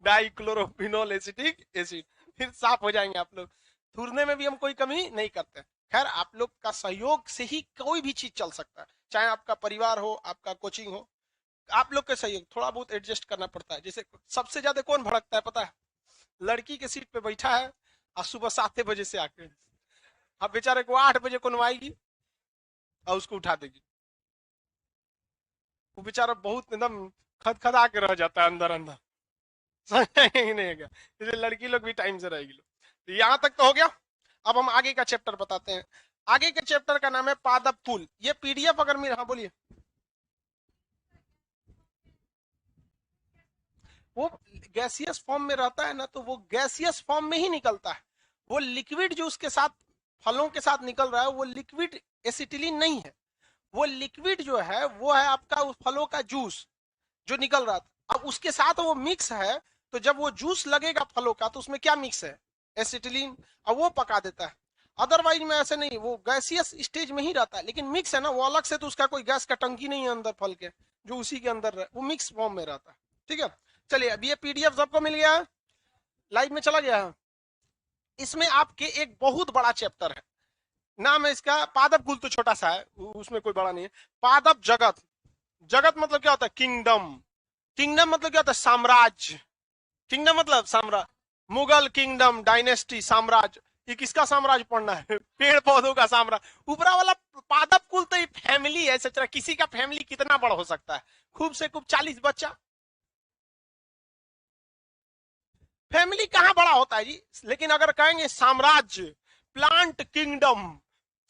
डाइक्लोरोफिनॉल एसिटिक एसिड, फिर साफ हो जाएंगे आप लोग। थूरने में भी हम कोई कमी नहीं करते। खैर आप लोग का सहयोग से ही कोई भी चीज चल सकता है, चाहे आपका परिवार हो, आपका कोचिंग हो। आप लोग के सहयोग थोड़ा बहुत एडजस्ट करना पड़ता है। जैसे सबसे ज्यादा कौन भड़कता है पता है? लड़की के सीट पे बैठा है और सुबह 7 बजे से आके अब बेचारे को 8 बजे कौन आएगी और उसको उठा देगी। वो बेचारा बहुत एकदम खदखदा के रह जाता है अंदर अंदर। ही नहीं गया। जैसे लड़की लोग भी टाइम से रहेगी। तो यहाँ तक तो हो गया। अब हम आगे का चैप्टर बताते हैं। आगे के चैप्टर का नाम है पादप फूल। ये पीडीएफ अगर मेरे, हाँ बोलिए। वो गैसियस फॉर्म में रहता है ना, तो वो गैसियस फॉर्म में ही निकलता है। वो लिक्विड जो उसके साथ फलों के साथ निकल रहा है, वो लिक्विड एसिटिलीन नहीं है। वो लिक्विड जो है वो है आपका उस फलों का जूस जो निकल रहा था। अब उसके साथ वो मिक्स है, तो जब वो जूस लगेगा फलों का, तो उसमें क्या मिक्स है? एसिटिलीन। और वो पका देता है। अदरवाइज में ऐसे नहीं, वो गैसियस स्टेज में ही रहता है, लेकिन मिक्स है ना, वो अलग से तो उसका कोई गैस का टंकी नहीं है अंदर फल के, जो उसी के अंदर वो मिक्स फॉर्म में रहता है। ठीक है, चलिए अब ये पीडीएफ सबको मिल गया, लाइव में चला गया है। इसमें आपके एक बहुत बड़ा चैप्टर है, नाम है इसका पादप कुल, तो छोटा सा है, उसमें कोई बड़ा नहीं है। पादप जगत, जगत मतलब क्या होता है? किंगडम। किंगडम मतलब क्या होता है? साम्राज्य। किंगडम मतलब साम्राज्य, मुगल किंगडम, डायनेस्टी, साम्राज्य। ये किसका साम्राज्य पढ़ना है? पेड़ पौधों का साम्राज्य। ऊपरा वाला पादप कुल तो ये फैमिली है, सच किसी का फैमिली कितना बड़ा हो सकता है? खूब से खूब 40 बच्चा। फैमिली कहां बड़ा होता है जी? लेकिन अगर कहेंगे साम्राज्य, प्लांट किंगडम,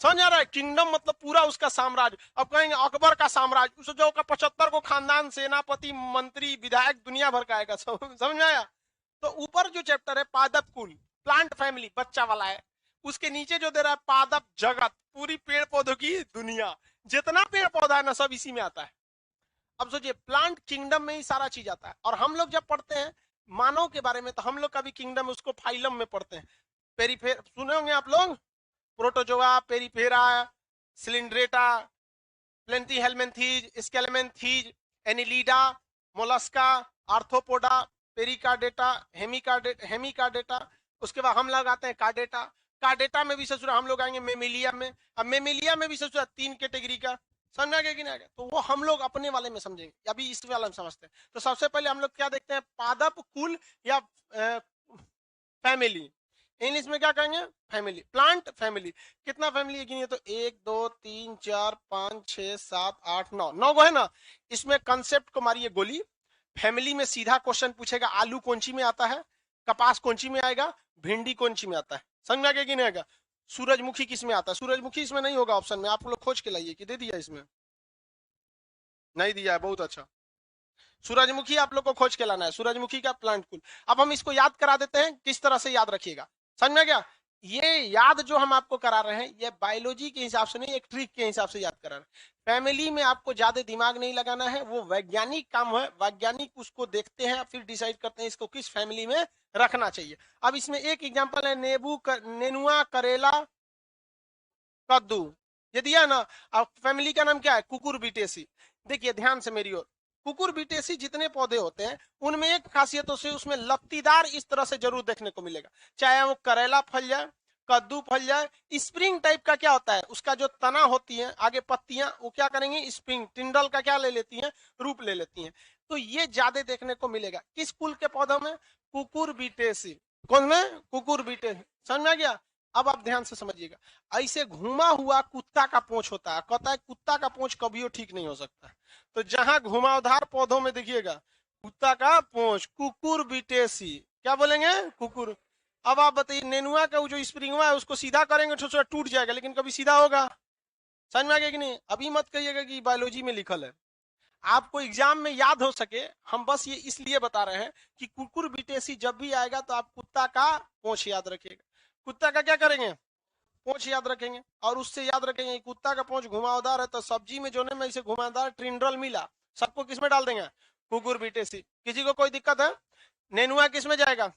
समझ आ रहा है? किंगडम मतलब पूरा उसका साम्राज्य। अब कहेंगे अकबर का साम्राज्य, उस जो का 75 को खानदान, सेनापति, मंत्री, विधायक दुनिया भर का आएगा। समझ में आया? तो ऊपर जो चैप्टर है पादप कुल, प्लांट फैमिली, बच्चा वाला है। उसके नीचे जो दे रहा है पादप जगत, पूरी पेड़ पौधों की दुनिया, जितना पेड़ पौधा है ना सब इसी में आता है। अब सोचिए प्लांट किंगडम में ही सारा चीज आता है। और हम लोग जब पढ़ते हैं मानव के बारे में, तो हम लोग का भी किंगडम उसको फाइलम में पढ़ते हैं। पेरीफेर सुने होंगे आप लोग, protozoa, porifera, coelenterata, platyhelminthes, aschelminthes, annelida, mollusca, arthropoda, पेरिकार्डेटा, हेमिकार्डेटा। उसके बाद हम लोग आते हैं कार्डेटा। कार्डेटा में भी ससुरा हम लोग आएंगे मेमिलिया में। अब मेमिलिया में भी ससुरा 3 कैटेगरी का, समझ आ गया कि नहीं आ गया? तो वो हम लोग अपने वाले में समझेंगे, अभी इस वाला में समझते हैं। तो सबसे पहले हम लोग क्या देखते हैं? पादप कुल या फैमिली। इंग्लिश में क्या कहेंगे? Family, plant family. कितना फैमिली है गिनिए तो? 1 2 3 4 5 6 7 8 9, 9 गो है ना। इसमें कंसेप्ट को मारिए गोली। फैमिली में सीधा क्वेश्चन पूछेगा, आलू कौन सी में आता है, कपास कौन सी में आएगा, भिंडी कौन सी में आता है। समझ में आ गया कि नहीं आएगा? सूरजमुखी किस में आता है? सूरजमुखी इसमें नहीं होगा ऑप्शन में, आप लोग खोज के लाइए। कि दे दिया इसमें? नहीं दिया है, बहुत अच्छा। सूरजमुखी आप लोग को खोज के लाना है, सूरजमुखी का प्लांट कुल। अब हम इसको याद करा देते हैं, किस तरह से याद रखिएगा। समझ में गया? ये याद जो हम आपको करा रहे हैं, ये बायोलॉजी के हिसाब से नहीं, एक ट्रिक के हिसाब से याद करा रहे हैं। फैमिली में आपको ज्यादा दिमाग नहीं लगाना है, वो वैज्ञानिक काम है। वैज्ञानिक उसको देखते हैं, फिर डिसाइड करते हैं इसको किस फैमिली में रखना चाहिए। अब इसमें एक एग्जाम्पल है, नेनुआ, करेला, कद्दू, ये दिया ना। अब फैमिली का नाम क्या है? कुकुर बिटेसी। देखिए ध्यान से मेरी ओर, कुकुर बिटेसी जितने पौधे होते हैं उनमें एक खासियत से उसमें लत्तीदार इस तरह से जरूर देखने को मिलेगा। चाहे वो करेला फल जाए, कद्दू फल जाए, स्प्रिंग टाइप का क्या होता है, उसका जो तना होती है आगे पत्तियां, वो क्या करेंगे? स्प्रिंग टिंडल का क्या ले लेती हैं? रूप ले लेती हैं। तो ये ज्यादा देखने को मिलेगा किस कुल के पौधों में? कुकुर बिटेसी। कौन में? कुकुर बिटेसी। समझ में आ गया? अब आप ध्यान से समझिएगा, ऐसे घुमा हुआ कुत्ता का पूंछ होता है, कहता है कुत्ता का पूंछ कभी ठीक नहीं हो सकता। तो जहां घुमावदार पौधों में देखिएगा कुत्ता का पूंछ, कुकुर बिटेसी। क्या बोलेंगे? कुकुर। अब आप बताइए, नेनुआ का जो स्प्रिंगवा है उसको सीधा करेंगे तो टूट जाएगा, लेकिन कभी सीधा होगा? समझ में आ गया कि नहीं? अभी मत कहिएगा कि बायोलॉजी में लिखल है, आपको एग्जाम में याद हो सके। हम बस ये इसलिए बता रहे हैं कि कुकुर बिटेसी जब भी आएगा तो आप कुत्ता का पूंछ याद रखिएगा। कुत्ता का क्या करेंगे? पूंछ याद रखेंगे। और उससे याद रखेंगे कुत्ता का पूंछ घुमावदार है, तो सब्जी में जो में इसे घुमावदार ट्रिंडल मिला, सबको किस में डाल देंगे? कुकुर बिटेसी। किसी को कोई दिक्कत है? नेनुआ किस में जाएगा?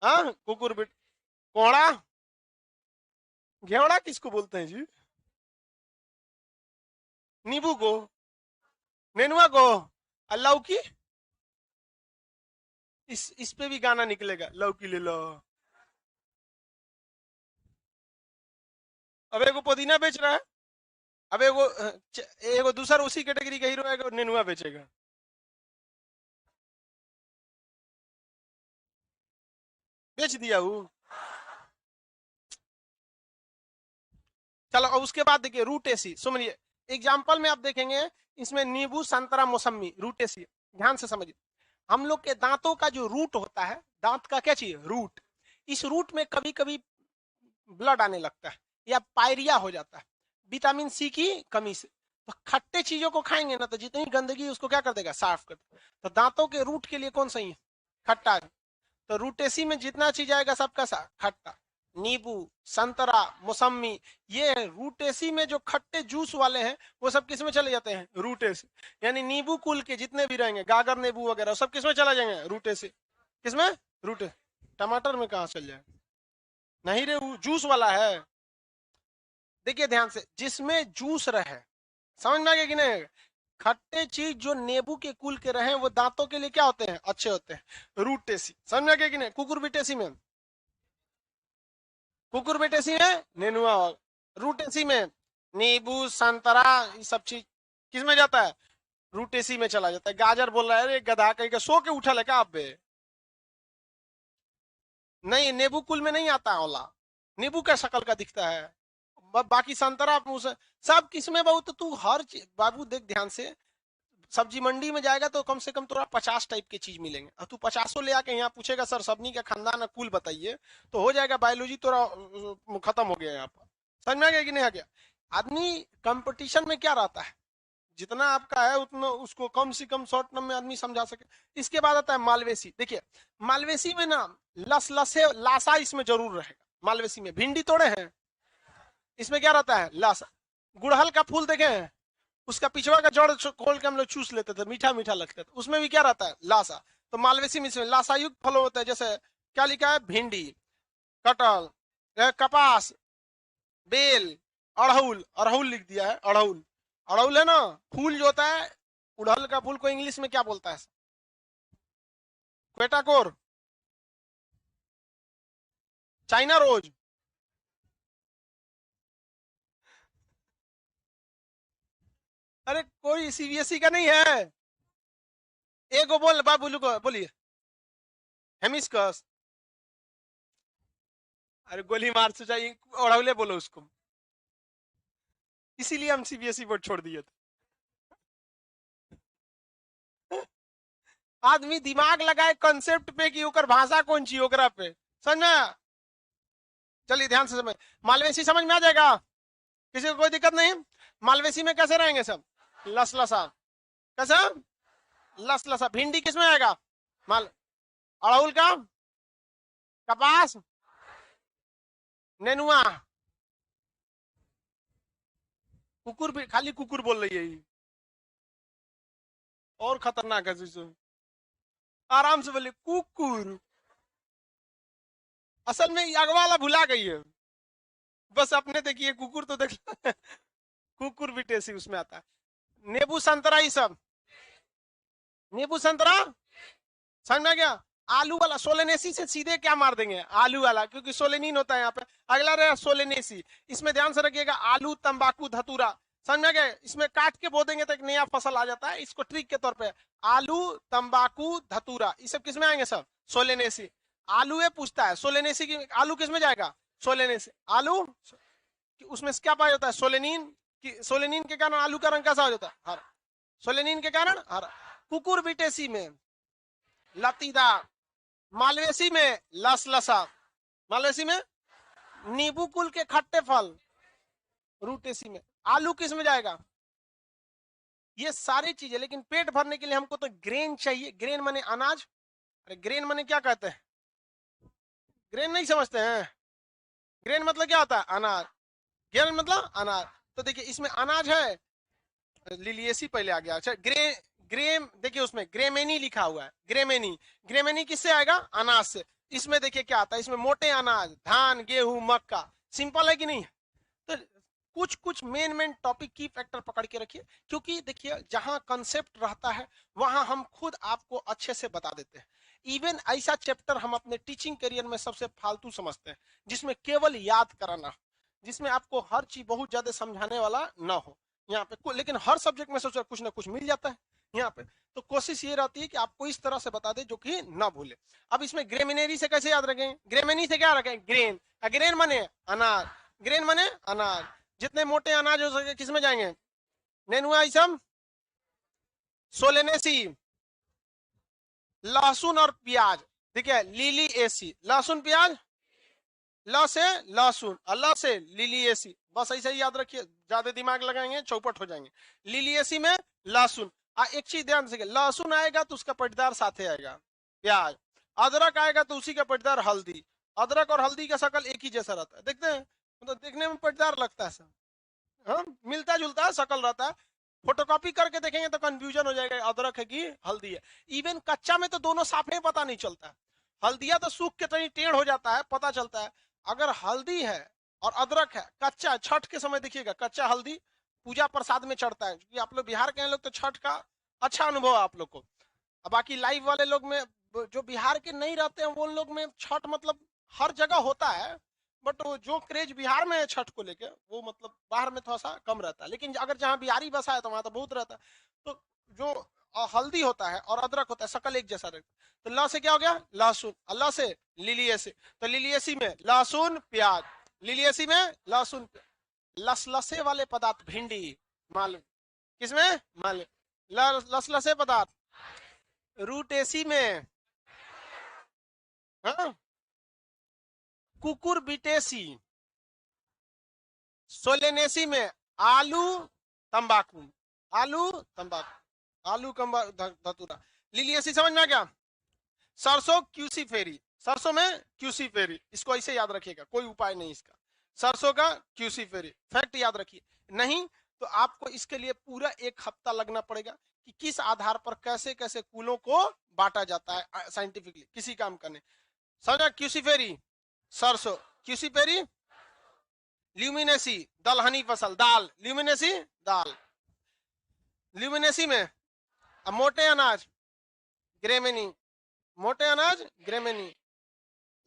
हाँ, कुकुर बिट। कोहड़ा, घेवड़ा किसको बोलते हैं जी? नींबू को, नेनुआ को। लौकी, इस पे भी गाना निकलेगा, लौकी ले लो। अब एगो पुदीना बेच रहा है, अब एगो एगो दूसरा उसी कैटेगरी का हीरो है, नेनुआ बेचेगा। बेच दिया वो। चलो, और उसके बाद देखिए रूटेसी, सुनिए एग्जाम्पल में आप देखेंगे, इसमें नींबू, संतरा, मौसमी, रूटेसी। ध्यान से समझिए, हम लोग के दांतों का जो रूट होता है, दांत का क्या चाहिए? रूट। इस रूट में कभी कभी ब्लड आने लगता है या पायरिया हो जाता है, विटामिन सी की कमी से। तो खट्टे चीजों को खाएंगे ना, तो जितनी गंदगी उसको क्या कर देगा? साफ कर देगा। तो दांतों के रूट के लिए कौन सही है? खट्टा। तो रूटेसी में जितना चीज आएगा सबका सा खट्टा। नींबू, संतरा, मौसमी, ये रूटेसी में जो खट्टे जूस वाले हैं वो सब किस में चले जाते हैं? रूटेसी। यानी नींबू कुल के जितने भी रहेंगे, गागर नींबू वगैरह, सब किस में चला जाएंगे? रूटेसी। किसमें? रूटे। टमाटर में कहा चल जाए? नहीं रे, जूस वाला है। देखिए ध्यान से, जिसमें जूस रहे, समझ में आ गया कि नहीं? खट्टे चीज जो नींबू के कुल के रहे वो दांतों के लिए क्या होते हैं? अच्छे होते हैं। रूटेसी, समझ में आ गया कि नहीं? कुकुरबिटेसी में, कुकुरबिटेसी में नेनुआ, रूटेसी में नींबू संतरा, ये सब चीज किस में जाता है? रूटेसी में चला जाता है। गाजर बोल रहा है, अरे गधा कहीं का, सो के उठा है क्या आप बे? नहीं, नींबू कुल में नहीं आता औला, नींबू का शक्ल का दिखता है। बाकी संतरा सब किस्में बहुत। तू हर बाबू देख ध्यान से, सब्जी मंडी में जाएगा तो कम से कम थोड़ा 50 टाइप की चीज मिलेंगे, और तू 50 ले आके यहाँ पूछेगा सर सबनी का खानदान कुल बताइए, तो हो जाएगा बायोलॉजी तोरा खत्म हो गया यहाँ पर। समझ में आ गया कि नहीं आ गया? आदमी कंपटीशन में क्या रहता है, जितना आपका है उतना उसको कम से कम शॉर्ट टर्म में आदमी समझा सके। इसके बाद आता है मालवेसी। देखिए मालवेसी में ना लस लसे लासा इसमें जरूर रहेगा। मालवेसी में भिंडी तोड़े हैं, इसमें क्या रहता है? लासा। गुड़हल का फूल देखे हैं, उसका पिछवा का जड़ खोल के हम लोग चूस लेते थे, मीठा मीठा लगता था, उसमें भी क्या रहता है? लासा। तो मालवेसी में इसमें लासा युक्त फल होता है। जैसे क्या लिखा है? भिंडी, कटहल, कपास, बेल, अड़हुल, अड़हुल लिख दिया है, अड़हुल। अड़हुल है ना फूल जो होता है, उड़हल का फूल को इंग्लिश में क्या बोलता है? क्वेटाकोर, चाइना रोज। अरे कोई सीबीएसई का नहीं है। एक बोल बाबू को बोलिए, हेमिस्कस। अरे गोली मार से चाहिए, अड़हुले बोलो उसको, इसीलिए हम सीबीएसई बोर्ड छोड़ दिए थे। आदमी दिमाग लगाए कंसेप्ट पे कि ओकर भाषा कौन ची ओकरा पे, समझ में? चलिए ध्यान से समझ, मालवेसी समझ में आ जाएगा, किसी को कोई दिक्कत नहीं? मालवेसी में कैसे रहेंगे सब? लस लसा। कैसे? लस लसा। भिंडी किसमें आएगा? माल, अड़हुल का, कपास, नेनुआ, कुकुर भी, खाली कुकुर बोल रही है ये, और खतरनाक है जिससे। आराम से बोले कुकुर, असल में अगवा वाला भुला गई है, बस अपने देखिए कुकुर तो देख कुकुर भी टेसी उसमें आता है। नींबू संतरा ये सब, नींबू संतरा, समझ में आ गया? आलू वाला सोलेनेसी से सीधे क्या मार देंगे? आलू वाला, क्योंकि सोलेनिन होता है यहाँ पे। अगला रहा सोलेनेसी, इसमें ध्यान से रखिएगा, आलू, तंबाकू, धतूरा, समझ में आ गया? इसमें काट के बो देंगे तो एक नया फसल आ जाता है, इसको ट्रिक के तौर पे। आलू, तंबाकू, धतूरा, ये सब किसमें आएंगे? सब सोलेनेसी। आलू ये पूछता है सोलेनेसी की, आलू किसमें जाएगा? सोलेनेसी। आलू उसमें क्या पाया जाता है? सोलेनिन की, सोलेनिन के कारण आलू का रंग कैसा हो जाता है? हरा। सोलेनिन के कारण हरा। कुकुरबिटेसी में लतीदार, मालवेसी में लसलसा, मालवेसी में नींबू कुल के खट्टे फल, रूटेसी में। आलू किस में जाएगा? ये सारी चीजें, लेकिन पेट भरने के लिए हमको तो ग्रेन चाहिए। ग्रेन माने अनाज। अरे ग्रेन माने क्या कहते हैं? ग्रेन नहीं समझते हैं? ग्रेन मतलब क्या होता है? अनाज। ग्रेन मतलब अनाज। तो देखिए इसमें अनाज है, लिलिएसी पहले आ गया। अच्छा ग्रेम देखिए उसमें ग्रेमेनी लिखा हुआ है, ग्रेमेनी। ग्रेमेनी किससे आएगा? अनाज से। इसमें देखिए क्या आता है, इसमें मोटे अनाज, धान, गेहूं, मक्का। सिंपल है कि नहीं? तो कुछ कुछ मेन मेन टॉपिक की फैक्टर पकड़ के रखिए, क्योंकि देखिए जहां कंसेप्ट रहता है वहां हम खुद आपको अच्छे से बता देते हैं। इवन ऐसा चैप्टर हम अपने टीचिंग करियर में सबसे फालतू समझते हैं, जिसमें केवल याद कराना, जिसमें आपको हर चीज बहुत ज्यादा समझाने वाला ना हो यहाँ पे। लेकिन हर सब्जेक्ट में सोचा कुछ ना कुछ मिल जाता है यहाँ पे। तो कोशिश ये रहती है कि आपको इस तरह से बता दे जो कि ना भूले। अब इसमें ग्रेमिनेरी से कैसे याद रखें? ग्रेमिनी से क्या रखें? ग्रेन। ग्रेन माने अनाज, ग्रेन माने अनाज। जितने मोटे अनाज हो सके किसमें जाएंगे? नेनुआ, इसम, सोलेनेसी, लहसुन और प्याज। देखिए लिली एसी, लहसुन प्याज, ल से लहसुन, अल्लाह से लिलिएसी। बस ऐसे ही याद रखिए, ज्यादा दिमाग लगाएंगे चौपट हो जाएंगे। लिलिएसी में लहसुन। एक चीज ध्यान से, लहसुन आएगा तो उसका पटदार साथे आएगा प्याज। अदरक आएगा तो उसी का पटदार हल्दी। अदरक और हल्दी का शकल एक ही जैसा रहता है, देखते हैं, मतलब देखने में पटदार लगता है सब, हाँ मिलता जुलता है शकल रहता है। फोटोकॉपी करके देखेंगे तो कंफ्यूजन हो जाएगा अदरक है कि हल्दी है। इवन कच्चा में तो दोनों साफ नहीं, पता नहीं चलता है। हल्दिया तो सूख के तनी टेढ़ हो जाता है, पता चलता है। अगर हल्दी है और अदरक है, कच्चा, छठ के समय देखिएगा कच्चा हल्दी पूजा प्रसाद में चढ़ता है, क्योंकि आप लोग बिहार के हैं लोग तो छठ का अच्छा अनुभव है आप लोग को। अब बाकी लाइव वाले लोग में जो बिहार के नहीं रहते हैं वो लोग में छठ मतलब हर जगह होता है, बट वो जो क्रेज बिहार में है छठ को लेके वो मतलब बाहर में थोड़ा सा कम रहता है, लेकिन अगर जहाँ बिहारी बसा है तो वहां तो बहुत रहता है। तो जो हल्दी होता है और अदरक होता है शकल एक जैसा रहता है। तो ल से क्या हो गया, लहसुन, अल्लाह से लिलियसी, तो लिलियसी में लहसुन प्याज, लिलियसी में लहसुन लसलसे वाले पदार्थ भिंडी मालूम किसमें मालूम लसलसे पदार्थ रूटेसी में, हाँ कुकुर बिटेसी, सोलेनेसी में आलू तंबाकू, आलू तंबाकू, आलू कम्बा धतूरा, लिलियसी समझ में आ गया। सरसों क्यूसी फेरी, सरसों में क्यूसी फेरी, इसको ऐसे याद रखिएगा, कोई उपाय नहीं इसका, सरसों का क्यूसी फेरी फैक्ट याद रखिए। नहीं तो आपको इसके लिए पूरा एक हफ्ता लगना पड़ेगा कि किस आधार पर कैसे कैसे कुलों को बांटा जाता है साइंटिफिकली, किसी काम का नहीं समझा। क्यूसी फेरी सरसों, क्यूसी फेरी ल्यूमिनेसी दलहनी फसल दाल, ल्यूमिनेसी दाल, ल्यूमिनेसी में अब मोटे अनाज ग्रेमेनी, मोटे अनाज ग्रेमेनी,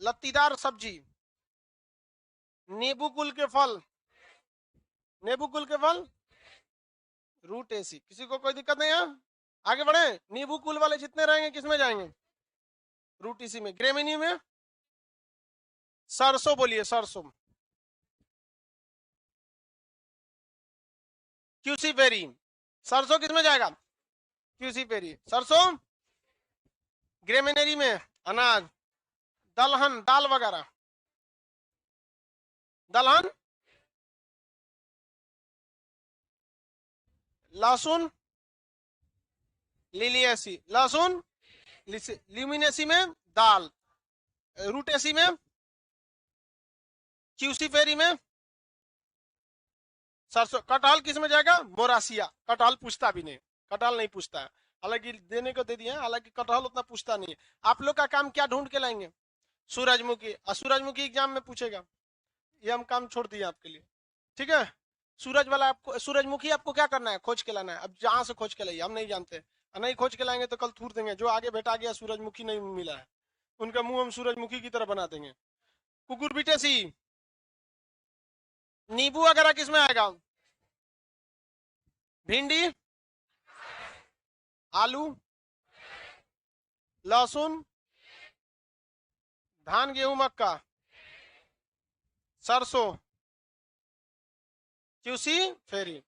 लत्तीदार सब्जी नींबू कुल के फल, नींबू कुल के फल रूट एसी, किसी को कोई दिक्कत नहीं है, आगे बढ़े। नींबू कुल वाले जितने रहेंगे किसमें जाएंगे, रूट एसी में। ग्रेमिनी में सरसों, बोलिए सरसों, क्यूसी फेरी, सरसों किसमें जाएगा, क्यूसी फेरी सरसों। ग्रेमिनरी में अनाज, दलहन दाल वगैरह, दलहन, लहसुन लिलियसी, लहसुन ल्यूमिनेसी में दाल, रूटेसी में, क्यूसी फेरी में सरसों। कटहल किस में जाएगा, मोरासिया, कटहल पूछता भी नहीं, कटहल नहीं पूछता है, हालांकि देने को दे दिए, हालांकि कटहल उतना पूछता नहीं है। आप लोग का काम क्या ढूंढ के लाएंगे, सूरजमुखी, और सूरजमुखी एग्जाम में पूछेगा, ये हम काम छोड़ दिए आपके लिए, ठीक है। सूरज वाला आपको, सूरजमुखी आपको क्या करना है, खोज के लाना है, अब जहां से खोज के लाइए, हम नहीं जानते, नहीं खोज के लाएंगे तो कल थूर देंगे, जो आगे बेटा गया सूरजमुखी नहीं मिला है उनका मुंह हम सूरजमुखी की तरह बना देंगे। कुकुर बिटेसी, नींबू वगैरह किसमें आएगा, भिंडी, आलू, लहसुन, धान गेहूं मक्का, सरसों, क्यूसी फेरी,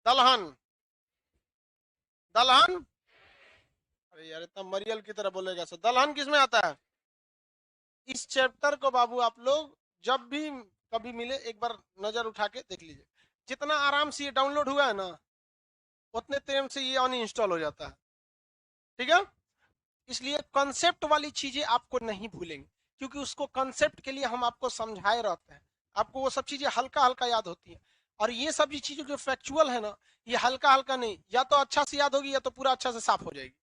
दलहन, दलहन, अरे यार इतना मरियल की तरह बोलेगा सर, दलहन किसमें आता है। इस चैप्टर को बाबू आप लोग जब भी कभी मिले एक बार नजर उठा के देख लीजिए, जितना आराम से ये डाउनलोड हुआ है ना उतने टाइम से ये अनइंस्टॉल हो जाता है, ठीक है। इसलिए कॉन्सेप्ट वाली चीजें आपको नहीं भूलेंगे, क्योंकि उसको कॉन्सेप्ट के लिए हम आपको समझाए रहते हैं, आपको वो सब चीजें हल्का हल्का याद होती है। और ये सब चीजें जो फैक्चुअल है ना, ये हल्का हल्का नहीं, या तो अच्छा से याद होगी या तो पूरा अच्छा से साफ हो जाएगी।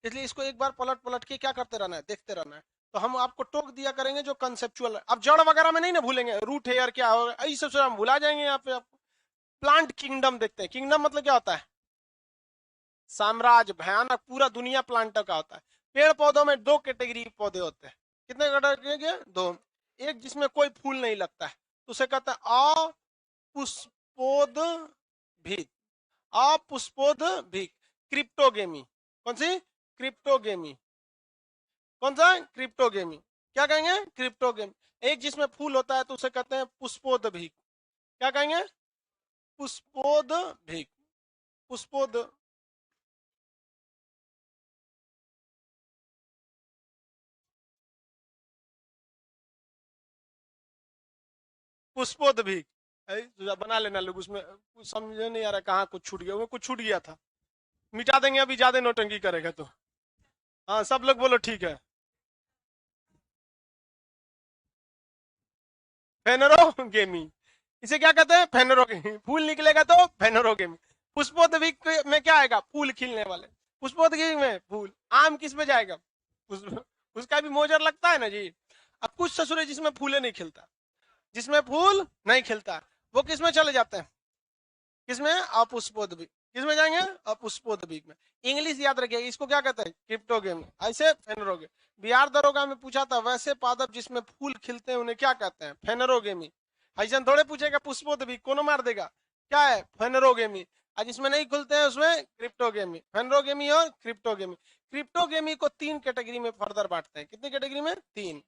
इसलिए इसको एक बार पलट पलट के क्या करते रहना है, देखते रहना है। तो हम आपको टोक दिया करेंगे जो कंसेप्चुअल है, अब जड़ वगैरह में नहीं ना भूलेंगे, रूट हेयर क्या होगा यही सब हम भुला जाएंगे। यहाँ पे आपको प्लांट किंगडम देखते हैं, किंगडम मतलब क्या होता है, साम्राज्य, भयानक, पूरा दुनिया प्लांट का होता है। पेड़ पौधों में दो कैटेगरी पौधे होते हैं, कितने कैटेगरी के, दो। एक जिसमें कोई फूल नहीं लगता है तो उसे कहते हैं अपुष्पोद्भिद, अपुष्पोद्भिद, क्रिप्टोगेमी, कौन सी, क्रिप्टोगेमी, कौन सा, क्रिप्टोगेमी, क्या कहेंगे, क्रिप्टोगेमी। एक जिसमें फूल होता है तो उसे कहते हैं पुष्पोद्भिद, क्या कहेंगे, पुष्पोद्भिद, पुष्पोद, पुष्पोद्भिद बना लेना लोग, उसमें कुछ समझ नहीं आ रहा कहाँ कुछ छूट गया, वो कुछ छूट गया था, मिटा देंगे अभी ज्यादा नोटंकी करेगा तो। हाँ सब लोग बोलो ठीक है, फेनरोगेमी, इसे क्या कहते हैं, फेनरोगेमी, फूल निकलेगा तो फेनरोगेमी। पुष्पोद्भिद में क्या आएगा, फूल खिलने वाले, पुष्पोद्भिद में फूल। आम किस में जाएगा, उसका भी मोजर लगता है ना जी, अब कुछ ससुर है जिसमें फूले नहीं खिलता, जिसमें फूल नहीं खिलता, वो किसमें चले जाते हैं, किसमें, अपुष्पोद्वीप। किसमें जाएंगे, अपुष्पोद्वीप में। इंग्लिश याद रखिएगा, इसको क्या कहते हैं, क्रिप्टोगेमी, ऐसे फेनरोगे। बिहार दरोगा में पूछा था, वैसे पादप जिसमें फूल खिलते हैं उन्हें क्या कहते हैं, फेनरोगेमी। ऐसा थोड़े पूछेगा पुष्पोद्वीप, कोनो मार देगा, क्या है, फेनरोगेमी। और जिसमें नहीं खुलते हैं उसमें क्रिप्टोगेमी, फेनरोगेमी और क्रिप्टोगेमी। क्रिप्टोगेमी को 3 कैटेगरी में फर्दर बांटते हैं, कितनी कैटेगरी में, 3।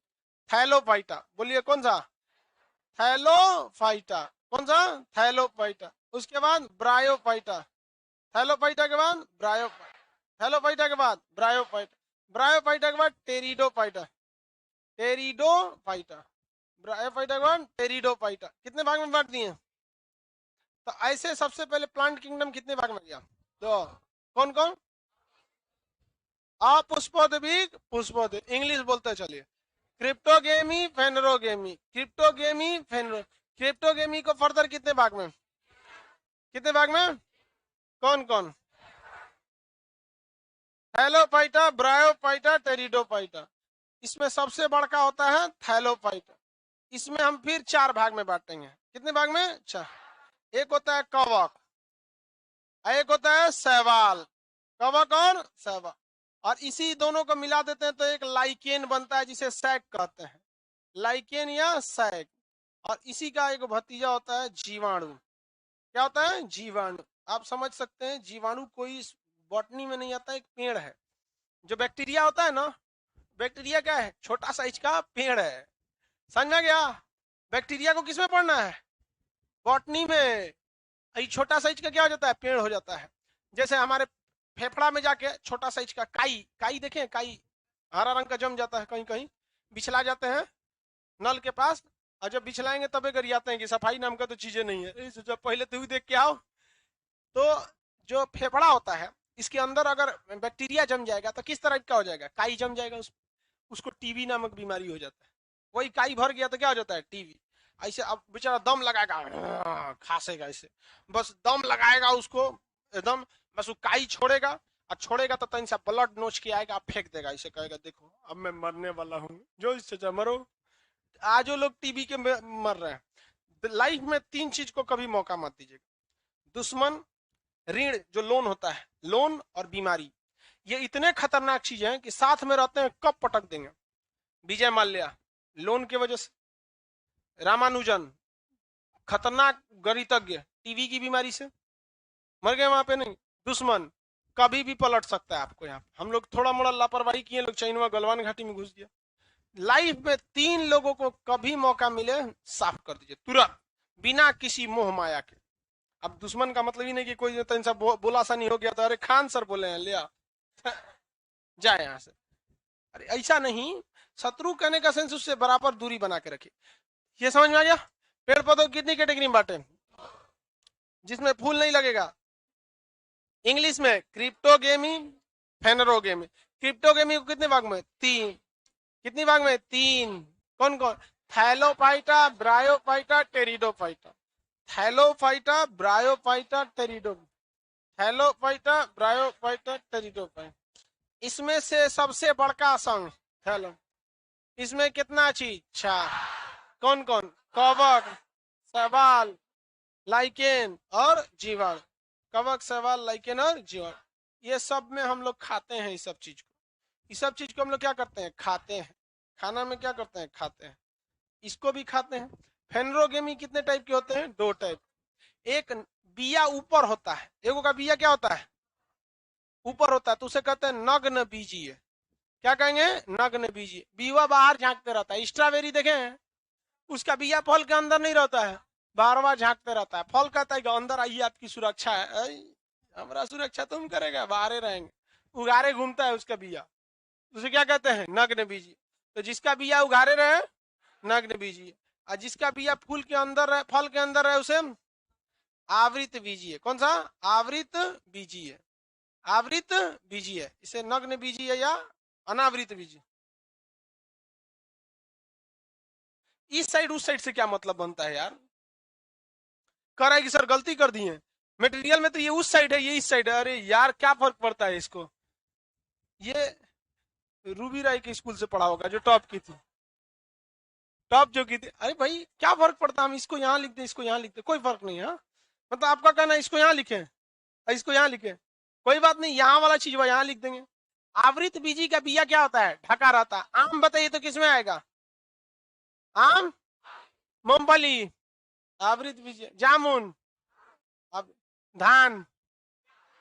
थैलोफाइटा, बोलिए कौन सा, थैलोफाइटा, कौन सा, थैलोफाइटा। उसके बाद ब्रायोफाइटा, थैलोफाइटा के बाद ब्रायोफाइटा, थैलोफाइटा के बाद ब्रायोफाइटा, ब्रायोफाइटा के बाद टेरिडोफाइटा, टेरिडोफाइटा, ब्रायोफाइटा के बाद टेरिडोफाइटा। कितने भाग में बांट दिए, तो ऐसे सबसे पहले प्लांट किंगडम कितने भाग में गया, तो कौन कौन, अपुष्पोद्वीप, पुष्पोद्वीप, इंग्लिश बोलते चलिए, क्रिप्टोगेमी, फेनरोगेमी, क्रिप्टोगेमी, फेनरो। क्रिप्टोगेमी को फर्दर कितने भाग में, कितने भाग में, कौन कौन, थैलोफाइटा, ब्रायोफाइटा, टेरिडोफाइटा। इसमें सबसे बड़का होता है थैलोफाइटा। इसमें हम फिर 4 भाग में बांटेंगे, कितने भाग में, 4। एक होता है कवक, एक होता है शैवाल, कवक और शैवाल, और इसी दोनों को मिला देते हैं तो एक लाइकेन बनता है जिसे सैक कहते हैं, लाइकेन या सैक। और इसी का एक भतीजा होता है जीवाणु। क्या होता है, जीवाणु। आप समझ सकते हैं जीवाणु कोई बॉटनी में नहीं आता, एक पेड़ है। जो बैक्टीरिया होता है ना, बैक्टीरिया क्या है, छोटा साइज का पेड़ है, समझ में गया। बैक्टीरिया को किसमें पढ़ना है, बॉटनी में। छोटा साइज का क्या हो जाता है, पेड़ हो जाता है। जैसे हमारे फेफड़ा में जाके छोटा साइज का काई, काई देखें, काई हरा रंग का जम जाता है, कहीं कहीं बिछला जाते हैं नल के पास, और जब बिछलाएंगे तबे गरियाते हैं कि सफाई नाम का तो चीजें नहीं है, जब पहले तो देख के आओ। तो जो फेफड़ा होता है, इसके अंदर अगर बैक्टीरिया जम जाएगा तो किस तरह का हो जाएगा, काई जम जाएगा, उसको टीबी नामक बीमारी हो जाता है। वही काई भर गया तो क्या हो जाता है, टीबी। ऐसे अब बेचारा दम लगाएगा, खांसेगा, ऐसे बस दम लगाएगा उसको एकदम, बस वो काई छोड़ेगा, और छोड़ेगा तो तन सा ब्लड नोच के आएगा, फेंक देगा, ऐसे कहेगा देखो अब मैं मरने वाला हूँ, जो इससे मरो। आज वो लोग टीबी के मर रहे हैं। लाइफ में 3 चीज को कभी मौका मत दीजिएगा, दुश्मन, ऋण जो लोन होता है, लोन और बीमारी। ये इतने खतरनाक चीज हैं कि साथ में रहते हैं कब पटक देंगे। विजय माल्या लोन की वजह से, रामानुजन खतरनाक गणितज्ञ टीवी की बीमारी से मर गए, वहां पे नहीं। दुश्मन कभी भी पलट सकता है आपको। यहाँ हम लोग थोड़ा मोड़ा लापरवाही किए, लोग चाइनवा गलवान घाटी में घुस गया। लाइफ में 3 लोगों को कभी मौका मिले साफ कर दीजिए तुरंत, बिना किसी मोह माया के। अब दुश्मन का मतलब ही नहीं कि कोई तो इनसा बोला सा नहीं हो गया तो अरे खान सर बोले हैं लिया जाए यहाँ से, अरे ऐसा नहीं। शत्रु कहने का सेंस उससे बराबर दूरी बना के रखिए। ये समझ में आ गया। पेड़ पौधों कितनी कैटेगरी में बांटे, जिसमें फूल नहीं लगेगा, इंग्लिश में क्रिप्टोगेमी, फेनरोगेमी। क्रिप्टोगेमी को कितने भाग में, 3। कितनी भाग में, 3। कौन कौन, thallophyta, bryophyta, pteridophyta, thallophyta, bryophyta, pterido, thallophyta, bryophyta, pteridophyta. इसमें से सबसे बड़का संघ थैलो। इसमें कितना चीज, 4। कौन कौन, कवक, शैवाल, लाइकेन और जीवाणु। कवक, शैवाल, लाइकेन और जीवाणु, ये सब में हम लोग खाते हैं। इस सब चीज को, इस सब चीज को हम लोग क्या करते हैं, खाते हैं। खाना में क्या करते हैं, खाते हैं। इसको भी खाते हैं। फेनरोगेमी कितने टाइप के होते हैं, 2 टाइप। एक बिया ऊपर होता है, एगो का बिया क्या होता है, ऊपर होता है, तो उसे कहते हैं नग्न बीजीय। क्या कहेंगे, नग्न बीजीय। बीवा बाहर झांकते रहता है। स्ट्रॉबेरी देखे हैं, उसका बिया फल के अंदर नहीं रहता है, बार झांकते रहता है। फल कहता है अंदर आइए आपकी सुरक्षा है, हमारा सुरक्षा तुम करेगा, बाहर रहेंगे। उगारे घूमता है उसका बिया, उसे क्या कहते हैं, नग्न बीजी। तो जिसका बिया उगारे रहे, नग्न बीजी। और जिसका बिया फूल के अंदर रहे, फल के अंदर रहे, उसे आवृत बीजी है। कौन सा, आवृत बीजी है, आवृत बीजी है। इसे नग्न बीजी है या अनावृत बीजी। इस साइड उस साइड से क्या मतलब बनता है यार, कह रहा है कि सर गलती कर दी है, मटेरियल में तो ये उस साइड है, ये इस साइड है। अरे यार क्या फर्क पड़ता है इसको, ये रूबी राय के स्कूल से पढ़ा होगा जो टॉप की थी। टॉप जो की थी, अरे भाई क्या फर्क पड़ता, हम इसको यहाँ लिख दे, इसको यहाँ लिख दे, कोई फर्क नहीं है। हाँ? मतलब आपका कहना है इसको यहाँ लिखे, इसको यहाँ लिखे, कोई बात नहीं, यहाँ वाला चीज वो यहाँ लिख देंगे। आवृत बीजी का बिया क्या होता है, ढका रहता है। आम बताइए तो किसमें आएगा, आम, मूंगफली, आवृत बीजी, जामुन, धान,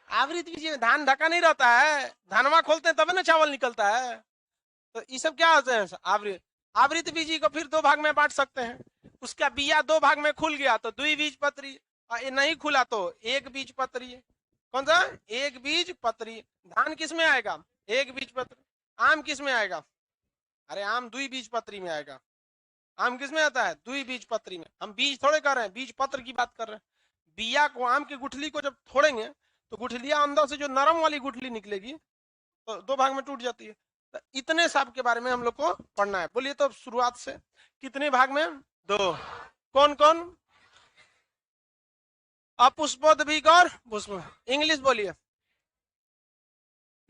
आवृत बीजी में धान ढका नहीं रहता है, धनवा खोलते हैं तब ना चावल निकलता है। तो ये सब क्या होते हैं, आवृत। आवृत बीजी को फिर दो भाग में बांट सकते हैं, उसका बिया दो भाग में खुल गया तो द्विबीज पत्री, और ये नहीं खुला तो एक बीज पत्री। कौन सा, एक बीज पत्री। धान किस में आएगा, एक बीज पत्री। आम किस में आएगा, अरे आम द्विबीज पत्री में आएगा। आम किस में आता है, द्विबीज पत्री में। हम बीज थोड़े कर रहे हैं, बीज पत्र की बात कर रहे हैं। बिया को, आम की गुठली को जब फोड़ेंगे तो गुठलियां अंदर से जो नरम वाली गुठली निकलेगी तो दो भाग में टूट जाती है। तो इतने सब के बारे में हम लोग को पढ़ना है। बोलिए तो शुरुआत से, कितने भाग में, दो। कौन कौन, अपुष्पोद्भिक और पुष्प। इंग्लिश बोलिए,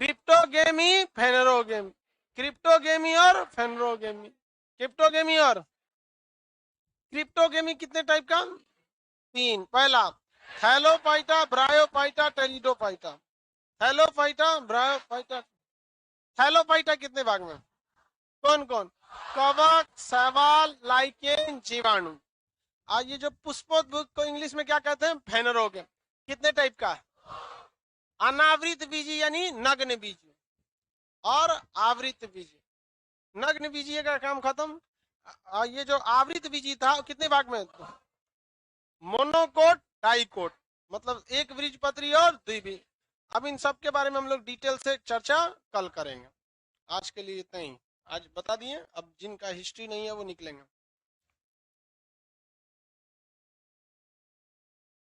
क्रिप्टोगेमी, फेनरोगेमी, क्रिप्टोगेमी और फेनरोगेमी, क्रिप्टोगेमी और क्रिप्टोगेमी कितने टाइप का, तीन। पहला Thallophyta, bryophyta, pteridophyta. Thallophyta, bryophyta. Thallophyta कितने भाग में, कौन कौन, कवक, शैवाल, लाइकेन, जीवाणु। आज ये जो पुष्पोद्भिक को इंग्लिश में क्या कहते हैं, फेनरोगेम। कितने टाइप का, अनावृत बीजी यानी नग्न बीजी, और आवृत बीजी। नग्न बीजी का काम खत्म। ये जो आवृत बीजी था कितने भाग में, मोनोकोट, डाइकोट, मतलब एक बीजपत्री और द्विबीज। अब इन सब के बारे में हम लोग डिटेल से चर्चा कल करेंगे। आज के लिए इतना ही, आज बता दिए, अब जिनका हिस्ट्री नहीं है वो निकलेंगे।